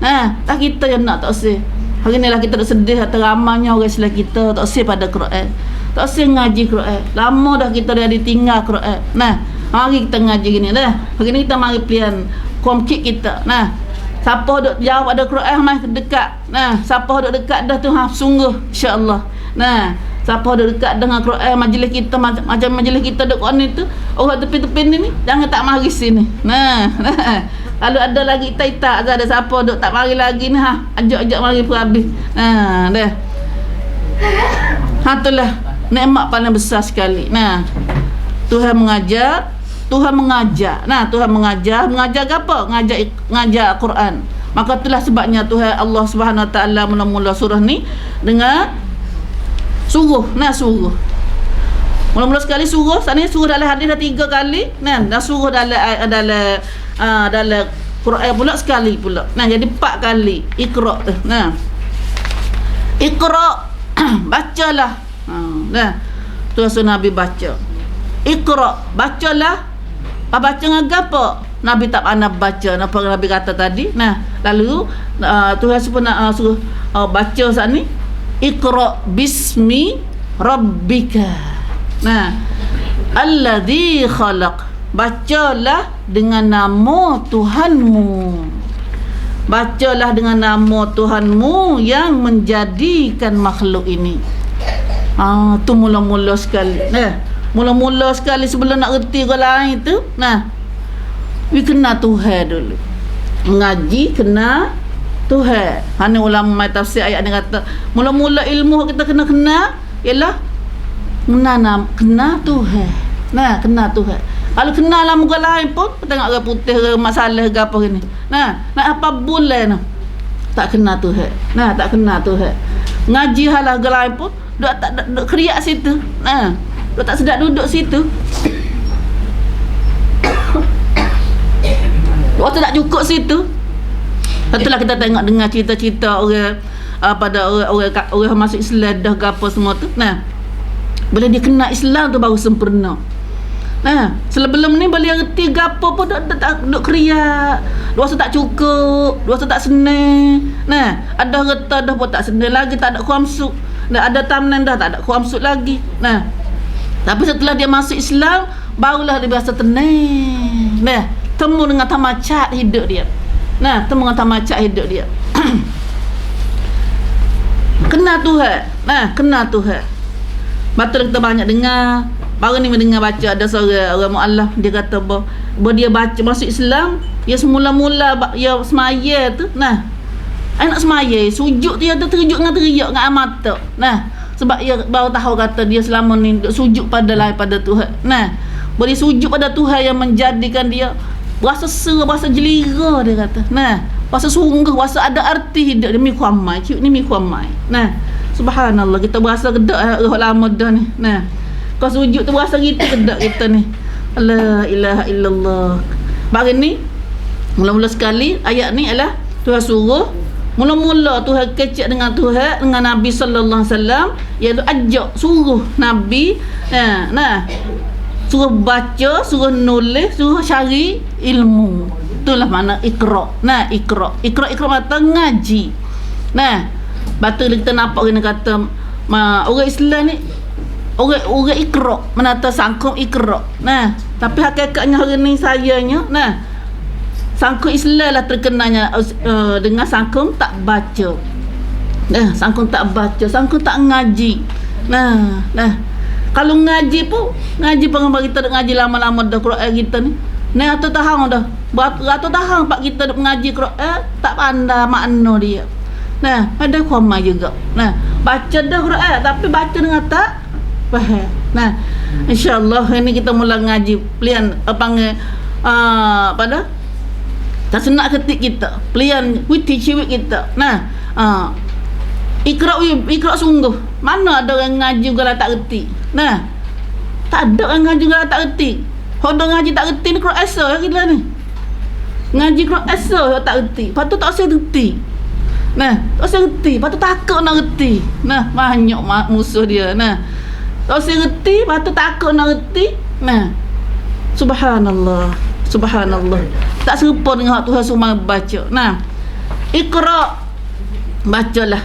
Nah, tak kita yang nak tak usik. Hari ni lah kita dah sedih atas ramainya orang Islam kita tak usik pada Quran. Tak usik ngaji Quran. Lama dah kita dah ditinggal Quran. Nah, mari kita ngaji gini dah. Hari ni kita mari pilihan komkit kita. Nah, siapa duk jauh pada Quran mai dekat. Nah, siapa duk dekat dah tu sungguh insya-Allah. Nah, siapa duk dekat dengan Quran majlis kita macam majlis kita duk ni tu, orang tepi-tepi ni jangan tak mari sini. Nah, kalau ada lagi tak ada siapa duk tak mari lagi ni ajak mari pun habis. Nah, dah. Itulah nikmat paling besar sekali. Nah, Tuhan mengajar. Nah, Tuhan mengajar apa? Ngajar Quran. Maka itulah sebabnya Tuhan Allah Subhanahu Wa Taala mula-mula surah ni dengan suruh. Nah, suruh. Mula-mula sekali suruh, sana suruh dalam hadis dah 3 kali. Nah, dah suruh dalam Quran pula sekali pula. Nah, jadi 4 kali. Iqra. Nah. Iqra bacalah. Nah. Tuhan suruh Nabi baca. Iqra, bacalah. Baca dengan apa? Nabi tak pandai baca. Apa Nabi kata tadi? Nah, lalu Tuhan suruh baca saat ni. Iqra bismi rabbika. Nah, alladzi khalaq. Bacalah dengan nama Tuhanmu. Bacalah dengan nama Tuhanmu yang menjadikan makhluk ini. Tu mula-mula sekali. Mula-mula sekali sebelum nak reti orang lain tu, nah, we kena Tuhan dulu. Mengaji kena Tuhan. Hanya ulama tafsir ayat ni kata, mula-mula ilmu kita kena ialah kena Tuhan. Nah, kena Tuhan. Kalau kenal lah muka lain pun, tengok orang putih ke masalah ke apa gini. Nah, nak apa bulan tak kena Tuhan. Nah, tak kena Tuhan. Ngaji halah orang lain pun, duk kriak situ. Nah, duk tak sedap duduk situ. Waktu tak cukup situ. Itulah kita tengok dengar cerita-cerita orang pada orang masuk Islam dah ke apa semua tu. Nah, bila dia kena Islam tu baru sempurna. Nah, sebelum ni boleh reti gapo pun duk kriak. Rasa tak cukup, rasa tak senang. Nah, ada reta dah pun tak senang lagi, tak ada khamsuk. Dah ada tamnan dah tak ada khamsuk lagi. Nah, tapi setelah dia masuk Islam, barulah dia biasa tenang. Nah, temu dengan tamacat hidup dia. Nah, temu dengan tamacat hidup dia. Kena Tuhan. Nah, kena Tuhan. Betul kita banyak dengar. Baru ni mendengar baca ada seorang orang mu'allaf, dia kata bahawa dia baca masuk Islam, dia semula-mula dia semaya tu. Nah, nak semaya, sujud dia tu terkejut dengan teriak dengan mata. Nah, sebab dia baru tahu kata dia selama ni sujud pada Tuhan. Nah, boleh sujud pada Tuhan yang menjadikan dia berasa seru, berasa jelira dia kata. Nah, berasa sungguh, berasa ada arti hidup dia mikhwamai, ni mikhwamai. Nah, subhanallah, kita berasa kedak lama dah ni. Nah, kau sujud tu berasa gitu kedak kita ni. La ilaha illallah. Baru ni mula-mula sekali ayat ni adalah Tuhan suruh Mula-mula Tuhan kecek dengan Tuhan, dengan Nabi sallallahu alaihi wasallam, iaitu ajak suruh Nabi suruh baca, suruh nulis, suruh cari ilmu. Itulah makna Iqra. Iqra mata ngaji. Batu kita nampak kena kata orang Islam ni orang Iqra, menata sangkum Iqra. Tapi hakikatnya hari ni sayanya sangkum Islam lah terkenanya dengan sangkum tak baca. Sangkum tak baca, sangkum tak ngaji. Kalau ngaji pun kita dah ngaji lama-lama dah Quran kita ni. Atau tahan dah. Atau tahan pak kita dah mengaji Quran tak pandai makna dia. Ada koma juga. Baca dah Quran tapi baca dengan tak faham. InsyaAllah ini kita mula ngaji pelian panggil pada tak senak ketik kita. Pelian witi ciwik kita. Iqra sungguh. Mana ada orang ngaji juga tak reti. Tak ada orang ngaji juga tak reti. Hodong ngaji tak reti ni Quran asa kita ni. Ngaji Quran asa tak reti. Lepas tu tak usah reti. Tak usah reti. Lepas tu takut nak reti. Banyak musuh dia. Tak usah reti. Lepas tu takut nak reti. Subhanallah. Tak serupa dengan hak Tuhan semua baca. Iqra. Bacalah.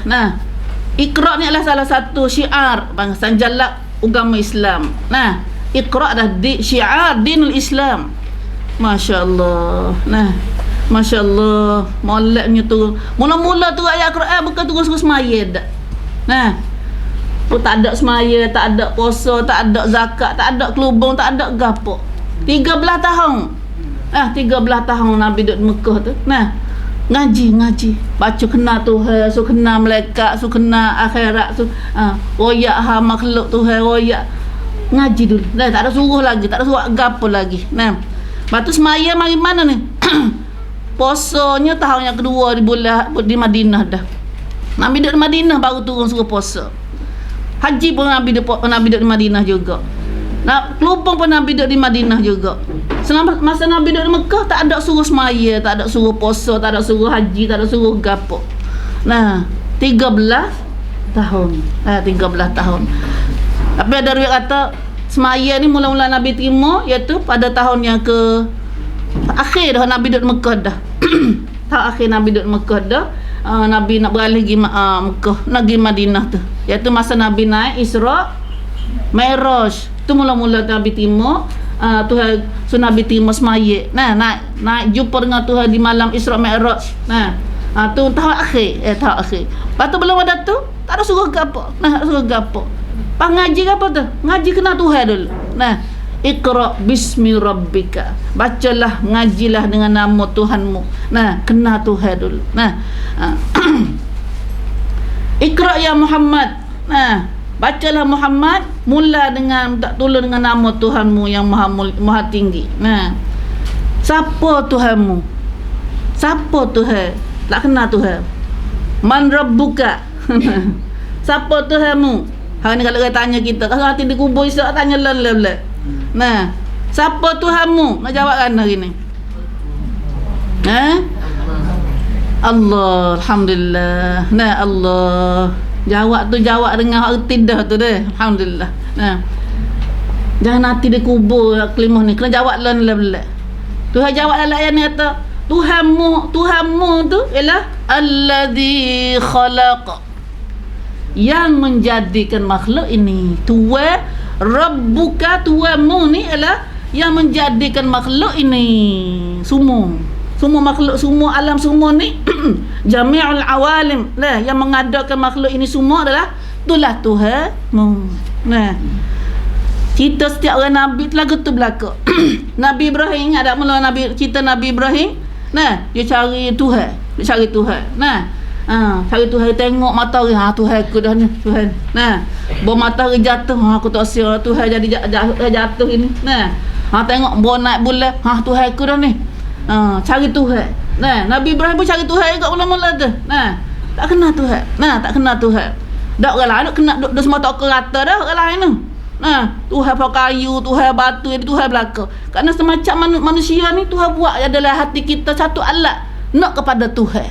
Iqra ni adalah salah satu syiar bangsa jalak agama Islam. Iqra dah syiar dinul Islam. Masya Allah. Masya Allah. Moleknya tu. Mula-mula tu ayat Quran bukan terus-terus semaya dak. Tak ada semaya, tak ada puasa, tak ada zakat, tak ada kelubung, tak ada gapo. 13 tahun. 13 tahun Nabi duduk di Mekah tu. Ngaji. Baca kenal Tuhan, kenal malaikat, kenal akhirat, royak makhluk Tuhan, royak. Ngaji dulu. Tak ada suruh lagi, tak ada suruh gapo lagi. Lepas tu semaya mari mana ni? Puasanya tahun yang kedua di Madinah dah. Nabi duduk di Madinah baru turun suruh puasa. Haji pun Nabi duduk di Madinah juga. Kelupang pun Nabi duduk di Madinah juga. Selama masa Nabi duduk di Mekah tak ada suruh semaya, tak ada suruh puasa, tak ada suruh haji, tak ada suruh gapo. 13 tahun. 13 tahun. Tapi ada riwayat kata semaya ni mula-mula Nabi terima iaitu pada tahun yang ke akhir dah Nabi duduk di Mekah dah. Tahun akhir Nabi duduk di Mekah dah. Nabi nak beralih pergi Mekah, nak pergi Madinah tu. Iaitu masa Nabi naik Isra Mi'raj. Tu mula-mula Nabi terima Tuhan Nabi terima semaya. Naik jumpa dengan Tuhan di malam Isra Mi'raj. Tu tahun akhir. Tahun akhir. Lepas tu belum ada tu, tak ada suruh gapo. Tak suruh gapo. Ngaji apa tu? Ngaji kena Tuhan dulu. Iqra bismi rabbika. Bacalah, ngajilah dengan nama Tuhanmu. Kena Tuhan dulu. Iqra ya Muhammad. Bacalah Muhammad, mula dengan tak tolong dengan nama Tuhanmu yang maha tinggi. Siapa Tuhanmu? Siapa Tuhan? Tak kenal Tuhan. Man rabbuka. Siapa Tuhanmu? Hari ni kalau dia tanya kita, kalau hati di kubur Isyak tanya lelak. Siapa Tuhanmu? Nak jawab kan hari ni? Allah, alhamdulillah. Allah. Jawab dengan hak tidak tu deh. Alhamdulillah. Jangan hati di kubur kelimah ni. Kena jawab lelak. Tuhan jawab dalam ayat ni kata, Tuhanmu tu ialah alladzi khalaq, yang menjadikan makhluk ini. Tuhan Rabbuka, Tuhanmu ni ialah yang menjadikan makhluk ini. Semua makhluk, semua alam semua ni jami'ul awalim lah, yang mengadakan makhluk ini semua adalah itulah Tuhanmu. Kita setiap orang Nabi telah tu berlaku. Nabi Ibrahim ada mula cerita Nabi Ibrahim. Dia cari Tuhan. Cari Tuhan, tengok matahari, Tuhan aku dah ni, Tuhan. Bom matahari jatuh, aku tak sia Tuhan jadi jatuh ini. Tengok bom naik bulan, Tuhan aku dah ni. Cari Tuhan. Nabi Ibrahim pun cari Tuhan juga mula-mula tu. Tak kenal Tuhan. Tak kenal Tuhan. Dak orang lain kena duk semua tak kerata dah orang lain tu. Tuhan pakai kayu, Tuhan batu, Tuhan belaka. Kerana semacam manusia ni Tuhan buat adalah hati kita satu alat nak kepada Tuhan.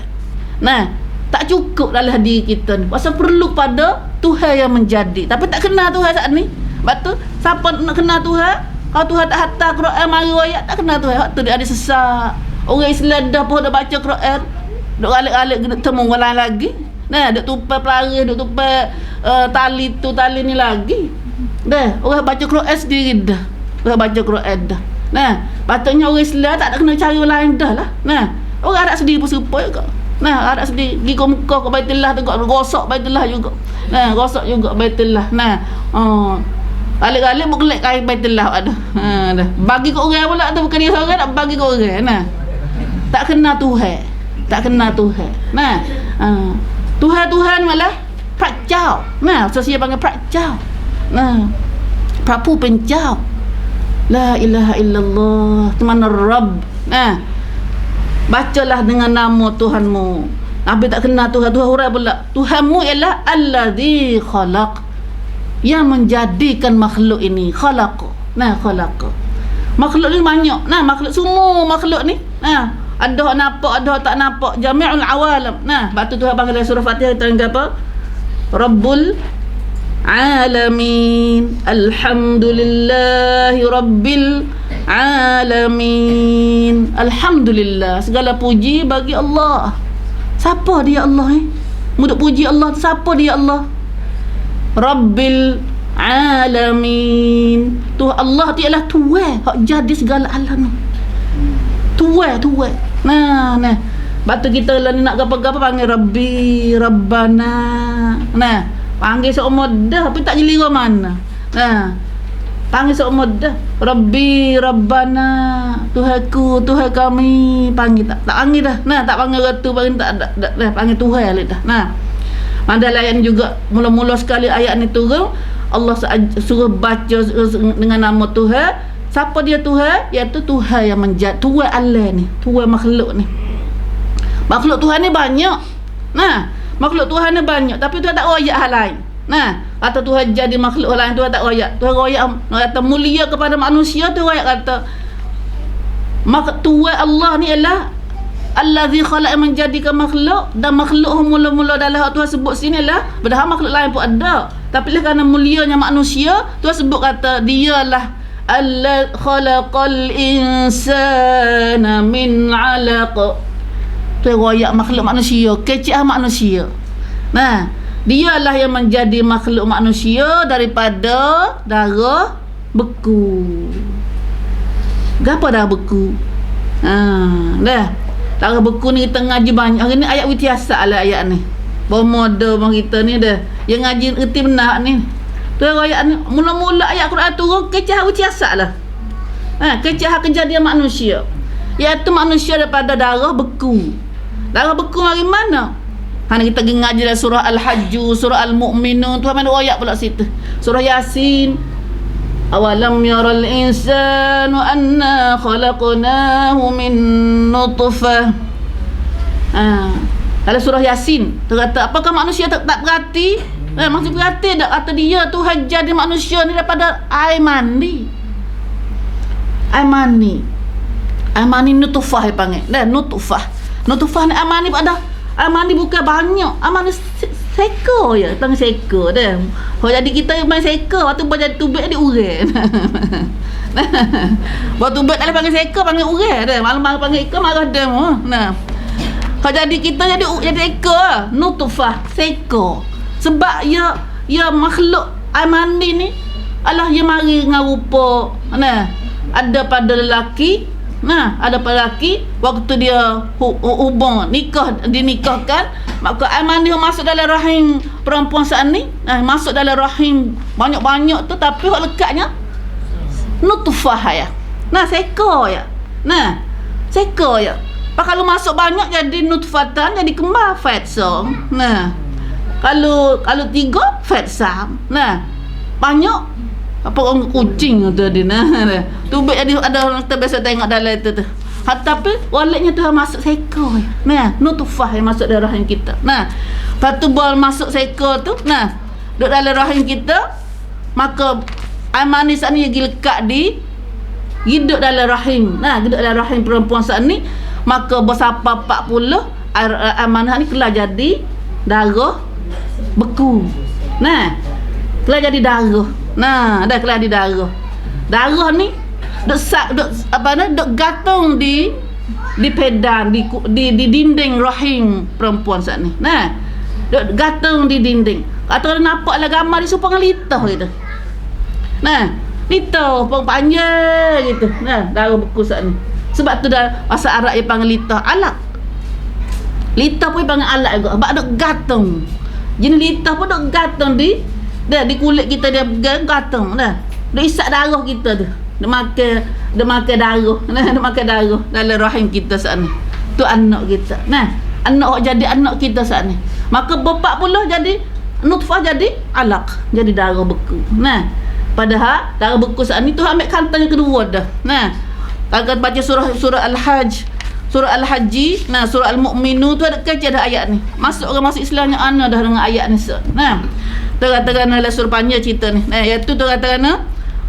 tak cukup dalam diri kita ni. Pasal perlu pada Tuhan yang menjadi. Tapi tak kenal Tuhan saat ni. Sebab tu siapa nak kenal Tuhan? Kalau Tuhan tak hantar Quran mari ayat tak kenal Tuhan. Waktu dia ada sesak. Orang Islam dah pun dah baca Quran. Duk alik-alik duk temu orang lain lagi. Nah, duk tupai pelaris, duk tupai tali tu tali ni lagi. Dah, orang baca Quran sendiri dah. Orang baca Quran dah. Nah, patutnya orang Islam tak nak kena cari orang lain dah lah. Nah, orang Arab sendiri pun serupa juga. Nah, Arab sendiri pergi ke muka ke Baitullah tengok rosak Baitullah juga. Nah, rosak juga Baitullah. Nah, alik-alik berkelek kain Baitullah ada. Dah. Bagi ke orang pula tu bukan dia seorang nak bagi ke orang. Nah. Tak kenal Tuhan. Tak kenal Tuhan. Nah, Tuhan malah prakcau. Nah, saya panggil prakcau. Nah, prapu pencau. La ilaha illallah. Tuhan Rabb. Nah, bacalah dengan nama Tuhanmu. Nabi tak kenal Tuhan. Tuhan hurai pula. Tuhanmu ialah Allazi khalaq, yang menjadikan makhluk ini. Khalaq. Nah, khalaq. Makhluk ni banyak. Nah, makhluk semua makhluk ni. Nah, ada nampak, ada tak nampak. Jami'ul awalam. Nah, batu Tuhan panggil dalam surah Fatihah kita apa? Rabbul alamin. Alhamdulillahi rabbil alamin. Alhamdulillah, segala puji bagi Allah. Siapa dia Allah ni? Mudah puji Allah tu siapa dia Allah? Rabbil alamin. Tu Allah tu ialah Tuhan hak jadi segala alam ni. Tuhan. Nah. Batu kita lah nak apa-apa panggil Rabbi, Rabbana. Nah, panggil seumur dah tapi tak jeli mana. Nah, panggil seumur dah. Rabbi, Rabbana, Tuhanku, Tuhan kami. Panggil tak panggil dah. Nah, tak panggil ratu, panggil tak dah panggil Tuhan dah. Nah. Mandal ayat ni juga mula-mula sekali ayat ni turun, Allah suruh baca dengan nama Tuhan. Siapa dia Tuhan? Iaitu Tuhan yang menjadi Tuhan Allah ni, Tuhan makhluk ni. Makhluk Tuhan ni banyak. Nah, makhluk Tuhan ni banyak tapi Tuhan tak royak hal lain. Nah, atau Tuhan jadi makhluk lain Tuhan tak royak. Tuhan royak kata mulia kepada manusia tu, royak kata Tuhan Allah ni ialah Allazi khalaq, menjadikan makhluk, dan makhluk mula-mula dalam hak Tuhan sebut sini lah, padahal makhluk lain pun ada. Tapi lah kerana mulianya manusia, Tuhan sebut kata dialah Allah khalaqal insana min 'alaq. Tu royak makhluk manusia, kecil manusia. Nah, dialah yang menjadi makhluk manusia daripada darah beku. Gapo darah beku? Dah. Darah beku ni kita ngaji banyak. Hari ni ayat witiasa lah ayat ni. Bomodo bang kita ni dah. Yang ngaji erti benar ni. Tu ayat ni mula-mula ayat Quran turun kecah witiasa lah. Kecah kejadian manusia. Iaitu manusia daripada darah beku. Darah beku mari mana? Hanya kita pergi ngaji dalam surah Al-Hajj, surah Al-Mu'minun, Tuhan mana ayat pula situ. Surah Yasin. Awalam yaral insanu anna khalaqnahu min nutfah. Dalam surah Yasin terkata, apakah manusia tak berhati? Maksud berhati tak kata dia Tuhan jadi manusia ni daripada air mani. Air mani nutfah dia panggil. Dan nutfah ni air mani pada air mani bukan banyak. Air mani seko je, tang seko dah. Kalau jadi kita main seko, waktu buat jadi tubik dia urai. Buat tubik tak panggil seko, panggil urai dah. Malam-malam panggil ikan marah dah. Nah. Kalau jadi kita jadi seko, nutfah, seko. Sebab ya makhluk amani ni Allah yang mari dengan rupa. Nah, ada pada lelaki. Nah, ada pada lelaki waktu dia hubung dinikahkan, maka aiman dia masuk dalam rahim perempuan saat ni. Masuk dalam rahim banyak-banyak tu, tapi hak lekatnya nutfah ya. Nah, seko ya. Nah, seko ya. Kalau masuk banyak jadi nutfatan, jadi kembar fatsam. Nah, kalau 3 fatsam. Nah, banyak apa orang kucing tu dia nah. Tubik jadi ada orang kita biasa tengok dalam itu tu. Tapi waliknya tu masuk seko. Nah, nutfah yang masuk dalam rahim kita. Nah, lepas tu bol masuk seko tu, nah, duduk dalam rahim kita, maka air manis ni lagi lekat hidup dalam rahim. Nah, hidup dalam rahim perempuan saat ni, maka bersapa 40 air amanah ni kelah jadi darah beku. Nah, kelah jadi darah. Nah, dah kelah di darah. Darah ni dok gantung di pedang, di dinding rahim perempuan saat ni. Nah, dok gantung di dinding. Atau nampak lah gambar di supang litah gitu. Nah, litah pun panjang gitu. Nah, darah beku saat ni. Sebab tu dah bahasa Arab dia panggil litah alak. Litah pun panggil alak juga. Sebab dok gantung. Jenis litah pun dok gantung di kulit kita, dia gantung dah. Dia isap darah kita tu. Dia makan darah. Nah, dia makan darah dalam rahim kita saat ni. Tu anak kita. Nah, anak jadi anak kita saat ni. Maka bapak pula jadi nutfah, jadi alaq, jadi darah beku. Nah, padahal darah beku saat ni tu ambil kantang yang kedua dah. Nah, kalau baca surah Al-Hajj, surah Al-Haji, nah surah Al-Mu'minu tu ada kecil ada ayat ni. Masuk orang masuk Islam yang ana dah dengan ayat ni. Nah, terkatakan dalam surah panjang cerita ni. Nah, iaitu terkatakan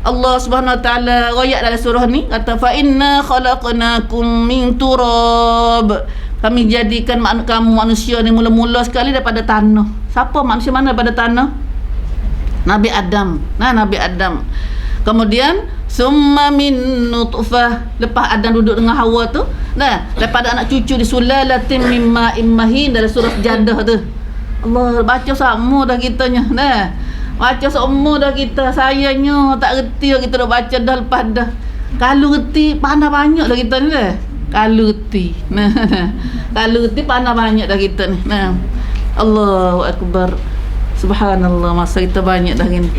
Allah Subhanahu Wa Taala royak dalam surah ni kata fa inna khalaqnakum min turab. Kami jadikan kamu manusia ni mula-mula sekali daripada tanah. Siapa manusia mana daripada tanah? Nabi Adam. Nah, Nabi Adam. Kemudian summa min nutfah, lepas Adam duduk dengan Hawa tu, nah, daripada anak cucu di sulalatin mim ma'in mahin dalam surah Jadah tu. Allah, baca sama dah kitanya. Nah, baca semua dah kita, sayangnya tak reti kita dah baca dah lepas dah. Kalau reti pandai banyak dah kita ni dah. Kalau reti. Nah, kalau reti pandai banyak dah kita ni. Nah. Allahu akbar. Subhanallah, masa kita banyak dah gini.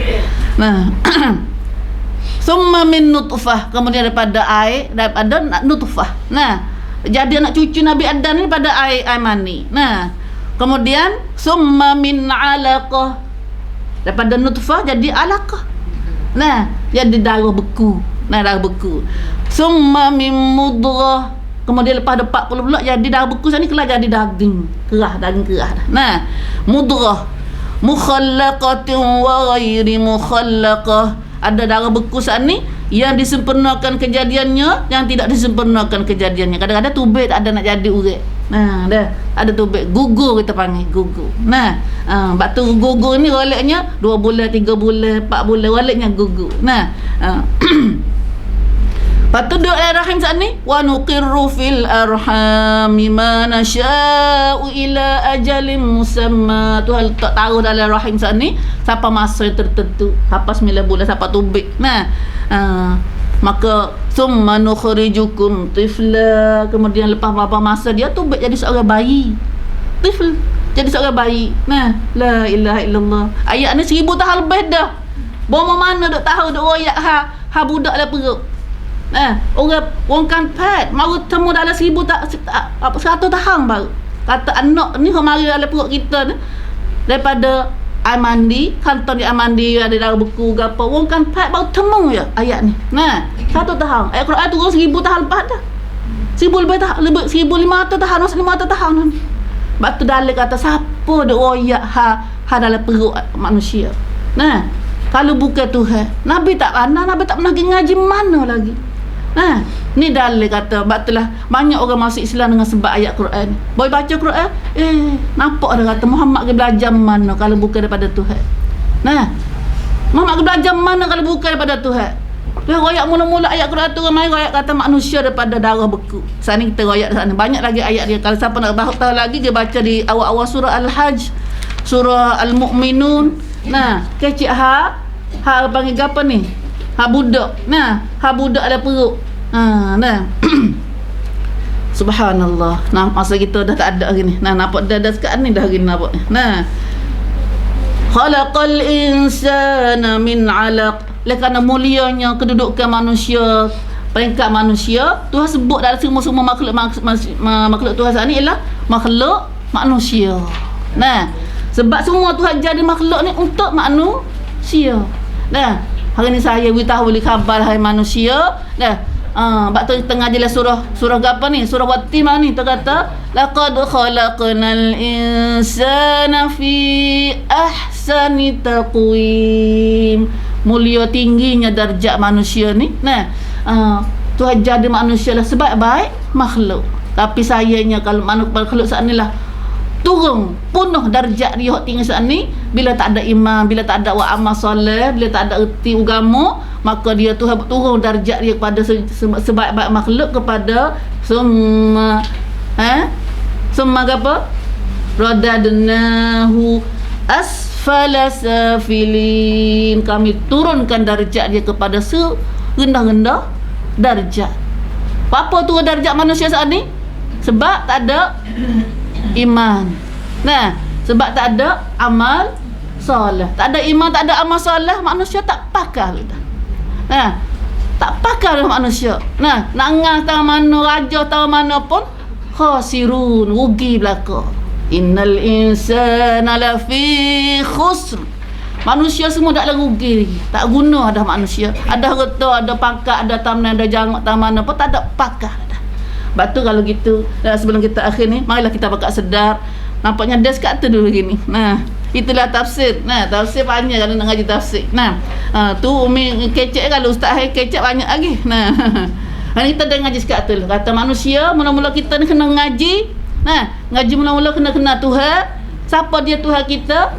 Nah. Summa min nutfah, kemudian daripada air, daripada nutfah. Nah, jadi anak cucu Nabi Adam ni pada air mani. Nah, kemudian summa min alaqah, daripada nutfah jadi alaqah. Nah, jadi darah beku. Nah, darah beku. Summa min mudghah, kemudian lepas 40 pula jadi darah beku ni kelah jadi daging kerah, daging kerah. Nah, mudghah mukhallaqatin wa ghairi mukhallaqah. Ada darah beku saat ni yang disempurnakan kejadiannya, yang tidak disempurnakan kejadiannya. Kadang-kadang tubik tak ada nak jadi urat. Nah, dah ada tubik gugur, kita panggil gugur. Nah, batu gugur ni roleknya 2 bulan, 3 bulan, 4 bulan roleknya gugur. Nah, patu duduk dalam rahim saat ni wa nuqirru fil arhami ma nasya'u ila ajalin musamma. Tu hal tak tahu dalam rahim saat ni sampai masa yang tertentu, sampai 9 bulan, sampai tubik. Nah, maka summa nukhrijukum tifla, kemudian lepas berapa masa dia tubik jadi seorang bayi. Tifl, jadi seorang bayi. Nah, la ilaha illallah. Ayat ni 1000 tahun lebih dah. Bawa mana duk tahu duk royak ha budak dalam perut. Orang kan pat baru temu dalam 100 tahun baru. Kata anak ni mari dalam perut kita ni daripada air mandi, kantong di air mandi ada darah beku ke apa. Orang kan pat baru temu je ayat ni. Nah, 1 tahun. Ayat Quran turun 1000 tahun lepas dah. 1000 lebih tahun, lebih 1500 tahun, 500 tahun ni. Sebab tu dalil kata siapa duk royak ha dalam perut manusia. Nah, kalau bukan Tuhan, Nabi tak pandai, Nabi tak pernah pergi ngaji mana lagi. Nah, ni dalil kata sebab itulah banyak orang masuk Islam dengan sebab ayat Quran. Boy baca Quran, nampak dah kata Muhammad ke belajar mana kalau bukan daripada Tuhan. Nah, Muhammad ke belajar mana kalau bukan daripada Tuhan. Dia royak mula-mula ayat Quran tu ramai royak kata manusia daripada darah beku. Sekarang ni kita royak sana. Banyak lagi ayat dia. Kalau siapa nak tahu lagi dia baca di awal-awal surah Al-Hajj, surah Al-Mu'minun. Nah, kecik ha panggil apa ni? Ha budak. Nah, ha budak ada perut. Nah. Subhanallah. Nah, masa kita dah tak ada hari ni. Nah, nampak dah sekarang ni dah hari ni nampak. Nah. Khalaqal insana min 'alaq. Kerana mulianya kedudukan manusia, peringkat manusia, Tuhan sebut dalam semua makhluk Tuhan saat ni ialah makhluk manusia. Nah, sebab semua Tuhan jadi makhluk ni untuk manusia. Nah, hari ni saya beritahu boleh khabar hai manusia. Dah. Bak tu tengah jelas surah apa ni? Surah Watimah ni terkata laqad khalaqnal insana fi ahsani taqwim. Mulia tingginya darjat manusia ni. Nah, Tuhan jadi manusia lah sebaik-baik makhluk. Tapi sayangnya kalau makhluk saat ni lah turun penuh darjat dia hak tinggal saat ni, bila tak ada iman, bila tak ada amal soleh, bila tak ada erti agama, maka dia tu turun darjat dia kepada sebaik-baik makhluk, kepada semua semua apa? Radadnahu asfala safilin. Kami turunkan darjat dia kepada serendah-rendah darjat. Apa turun darjat manusia saat ni? Sebab tak ada iman. Nah, sebab tak ada amal soleh. Tak ada iman, tak ada amal soleh, manusia tak pakar dah. Nah, tak pakar dah manusia. Nah, nak ngas tahu mana, raja tahu mana pun khasirun, rugi belaka. Innal insana lafi khusr. Manusia semua dah rugi lagi. Tak guna dah manusia. Ada harta, ada pangkat, ada tamnan, ada janggut, tahu mana pun tak ada pakar dah. Sebab tu kalau gitu, sebelum kita akhir ni, marilah kita bakal sedar. Nampaknya des kat tu dulu gini. Nah, itulah tafsir. Nah, tafsir banyak kalau nak ngaji tafsir. Nah, tu Umi kecek, kalau Ustaz Hai kecek banyak lagi. Nah, hari kita dah ngaji sekat tu. Kata manusia, mula-mula kita ni kena ngaji. Nah, ngaji mula-mula kena kenal Tuhan. Siapa dia Tuhan kita?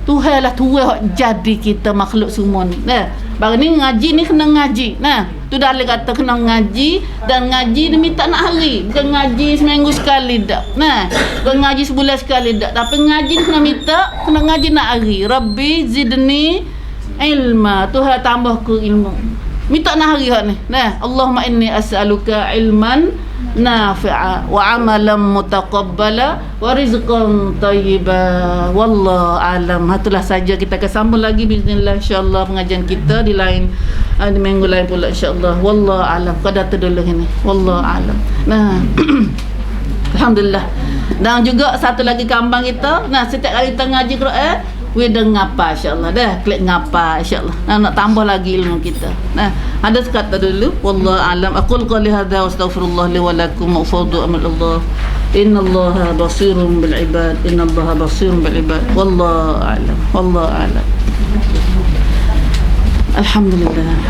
Tuhan lah Tuhan jadi kita makhluk semua ni. Nah, baru ni ngaji ni kena ngaji. Nah, tu dah kata kena ngaji, dan ngaji ni minta nak hari. Bukan ngaji seminggu sekali dak. Nah, bukan ngaji sebulan sekali dak. Tapi ngaji ni kena minta, kena ngaji nak hari. Rabbi zidni ilma. Tuhan tambah ku ilmu. Minta nak hari hak ni. Nah, Allahumma inni as'aluka ilman nafi'a wa amalan mutaqabbala wa rizqan thayyiba. Wallahu alam. Itulah saja, kita akan sambung lagi bismillah insyaallah pengajian kita di lain di minggu lain pula insyaallah. Wallahu alam. Qadar tu dulu ini. Wallahu alam. Nah, alhamdulillah. Dan juga satu lagi kambang kita. Nah, setiap kali kita ngaji Quran, we dengar apa insyaallah dah, klik ngapa insyaallah. Nak tambah lagi ilmu kita. Nah, ada sekata dulu wallahu alam. Aqul qali hadza wa astaghfirullah li wa lakum wa fawdu amalillah. Innallaha basirun bil ibad. Innallaha basirun bil ibad. Wallahu alam. Wallahu alam. Alhamdulillah.